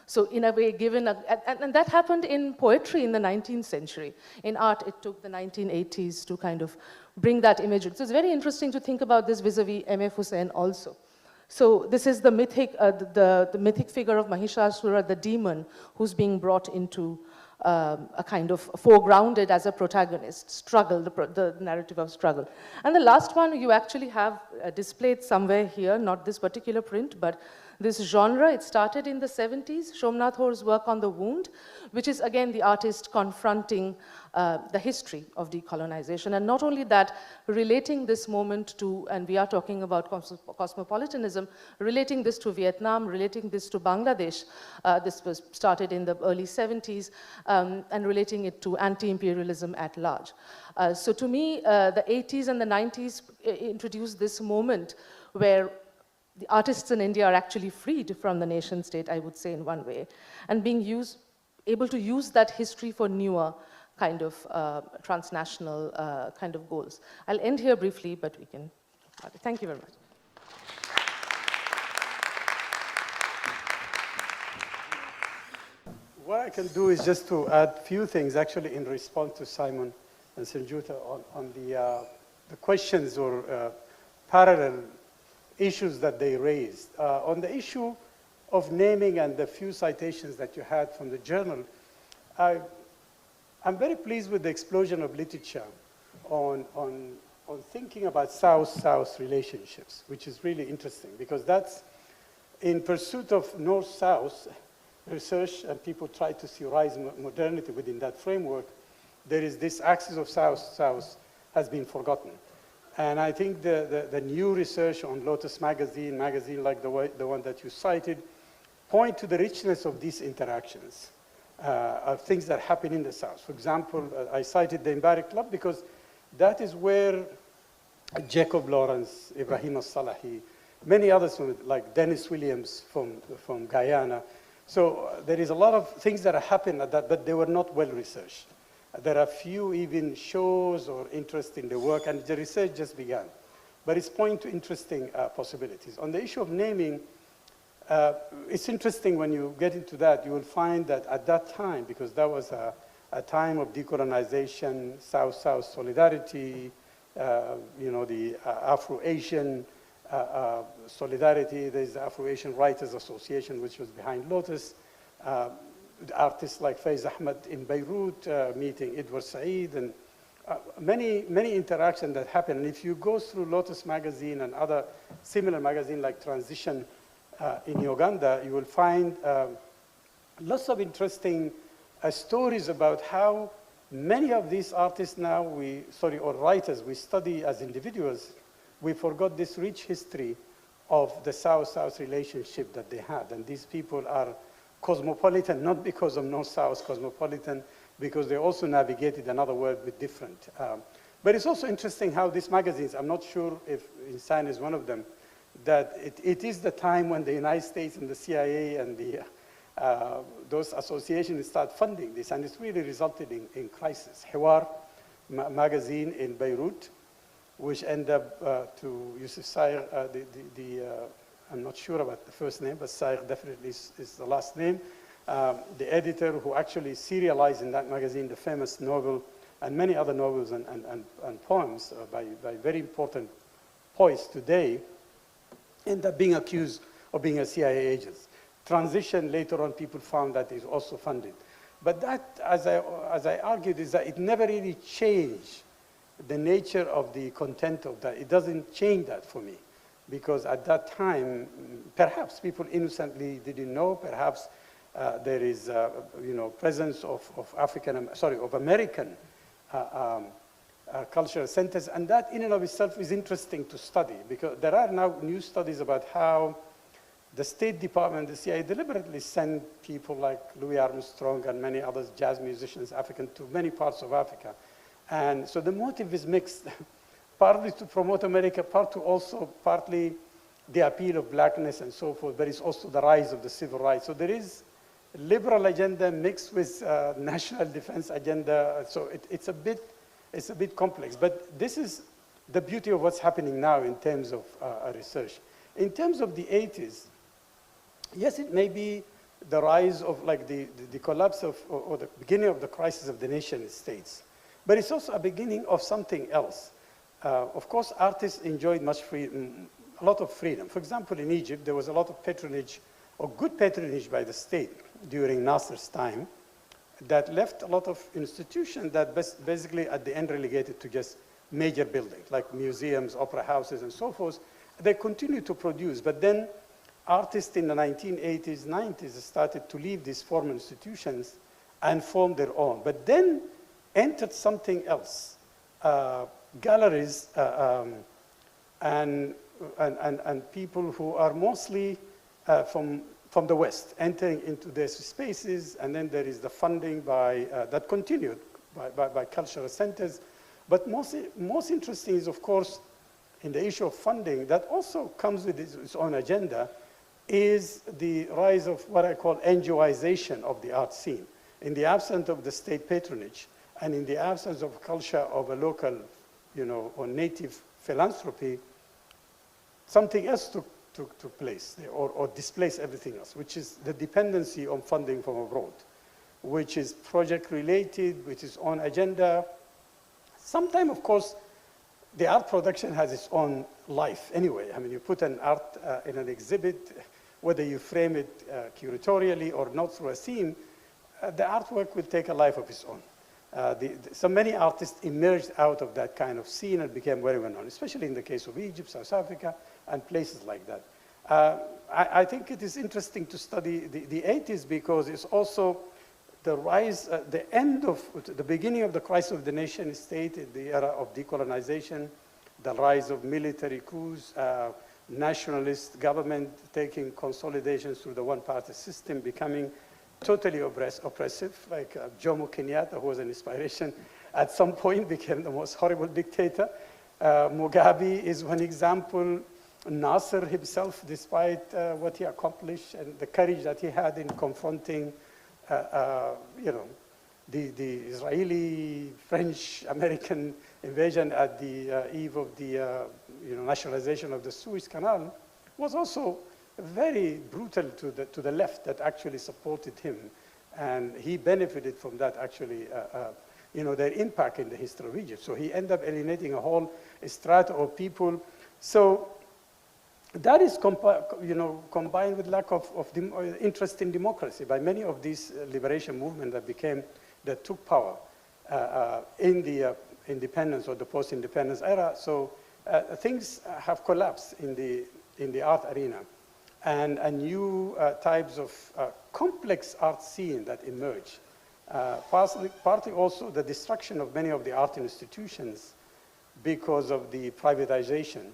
So in a way, given, and that happened in poetry in the 19th century. In art, it took the 1980s to kind of bring that imagery. So it's very interesting to think about this vis-a-vis M.F. Hussain also. So this is the mythic, the mythic figure of Mahishasura, the demon, who's being brought into a kind of foregrounded as a protagonist, struggle, the narrative of struggle. And the last one you actually have displayed somewhere here, not this particular print, but this genre. It started in the 70s, Shomnath Hore's work on The Wound, which is again the artist confronting the history of decolonization. And not only that, relating this moment to, and we are talking about cosmopolitanism, relating this to Vietnam, relating this to Bangladesh. This was started in the early 70s, and relating it to anti-imperialism at large. So to me, the 80s and the 90s introduced this moment where the artists in India are actually freed from the nation state, I would say, in one way, and being able to use that history for newer kind of transnational kind of goals. I'll end here briefly, but we can. Thank you very much. What I can do is just to add a few things, actually, in response to Simon and Sanjukta on the questions or parallel issues that they raised. On the issue of naming and the few citations that you had from the journal, I'm very pleased with the explosion of literature on thinking about South-South relationships, which is really interesting, because that's in pursuit of North-South research, and people try to theorize modernity within that framework. There is this axis of South-South has been forgotten. And I think the new research on Lotus magazine like the one that you cited, point to the richness of these interactions, of things that happen in the South. For example, I cited the Mbari Club because that is where Jacob Lawrence, Ibrahim al-Salahi, many others, like Dennis Williams from Guyana. So there is a lot of things that happen at that, but they were not well researched. There are few even shows or interest in the work, and the research just began. But it's pointing to interesting possibilities. On the issue of naming, it's interesting when you get into that, you will find that at that time, because that was a time of decolonization, South-South solidarity, the Afro-Asian solidarity. There's the Afro-Asian Writers Association, which was behind Lotus. Artists like Faiz Ahmed in Beirut, meeting Edward Said, and many interactions that happen. And if you go through Lotus magazine and other similar magazines like Transition in Uganda, you will find lots of interesting stories about how many of these artists now, or writers, we study as individuals, we forgot this rich history of the South-South relationship that they had. And these people are cosmopolitan, not because of North-South, cosmopolitan, because they also navigated another world with different. But it's also interesting how these magazines, I'm not sure if Insan is one of them, that it is the time when the United States and the CIA and those associations start funding this, and it's really resulted in crisis. Hiwar magazine in Beirut, which ended up to Yusuf Sayer, I'm not sure about the first name, but Sayer definitely is the last name. The editor who actually serialized in that magazine the famous novel and many other novels and poems by very important poets today, ended up being accused of being a CIA agent. Transition, later on, people found that is also funded. But that, as I argued, is that it never really changed the nature of the content of that. It doesn't change that for me. Because at that time, perhaps people innocently didn't know, perhaps there is, presence of American cultural centers, and that in and of itself is interesting to study, because there are now new studies about how the State Department, the CIA, deliberately sent people like Louis Armstrong and many others, jazz musicians, African, to many parts of Africa. And so the motive is mixed. Partly to promote America, partly the appeal of blackness and so forth, but it's also the rise of the civil rights. So there is a liberal agenda mixed with national defense agenda. So it's a bit complex. But this is the beauty of what's happening now in terms of research. In terms of the 80s, yes, it may be the rise of the collapse of, or the beginning of the crisis of the nation states. But it's also a beginning of something else. Of course, artists enjoyed a lot of freedom. For example, in Egypt, there was a lot of patronage, or good patronage by the state during Nasser's time, that left a lot of institutions that basically at the end relegated to just major buildings, like museums, opera houses, and so forth. They continue to produce, but then artists in the 1980s, 90s started to leave these formal institutions and form their own, but then entered something else. Galleries and people who are mostly from the West entering into these spaces, and then there is the funding by, that continued by cultural centers. But most interesting is, of course, in the issue of funding, that also comes with its own agenda, is the rise of what I call NGOization of the art scene. In the absence of the state patronage, and in the absence of culture of a local, or native philanthropy, something else took place, or displaced everything else, which is the dependency on funding from abroad, which is project-related, with its own agenda. Sometimes, of course, the art production has its own life anyway. I mean, you put an art in an exhibit, whether you frame it curatorially or not through a theme, the artwork will take a life of its own. So many artists emerged out of that kind of scene and became very well known, especially in the case of Egypt, South Africa, and places like that. I think it is interesting to study the 80s because it's also the rise, the beginning of the crisis of the nation state in the era of decolonization, the rise of military coups, nationalist government taking consolidations through the one-party system, becoming totally oppressive, like Jomo Kenyatta, who was an inspiration, at some point became the most horrible dictator. Mugabe is one example. Nasser himself, despite what he accomplished and the courage that he had in confronting the Israeli, French, American invasion at the eve of the nationalization of the Suez Canal, was also very brutal to the left that actually supported him. And he benefited from that actually, their impact in the history of Egypt. So he ended up alienating a whole strata of people. So that is combined with lack of interest in democracy by many of these liberation movements that took power in the independence or the post-independence era. So things have collapsed in the art arena, and new types of complex art scene that emerge. Partly also the destruction of many of the art institutions because of the privatization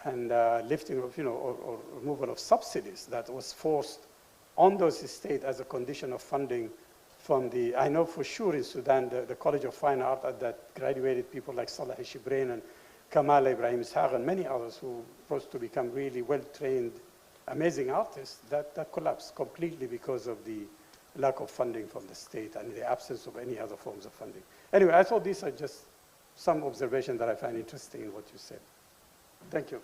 and lifting of, or removal of subsidies that was forced on those estates as a condition of funding from I know for sure in Sudan, the College of Fine Art that graduated people like Salah M and Kamal Ibrahim Ishaq and many others who were supposed to become really well-trained, amazing artists, that collapsed completely because of the lack of funding from the state and the absence of any other forms of funding. Anyway, I thought these are just some observations that I find interesting in what you said. Thank you.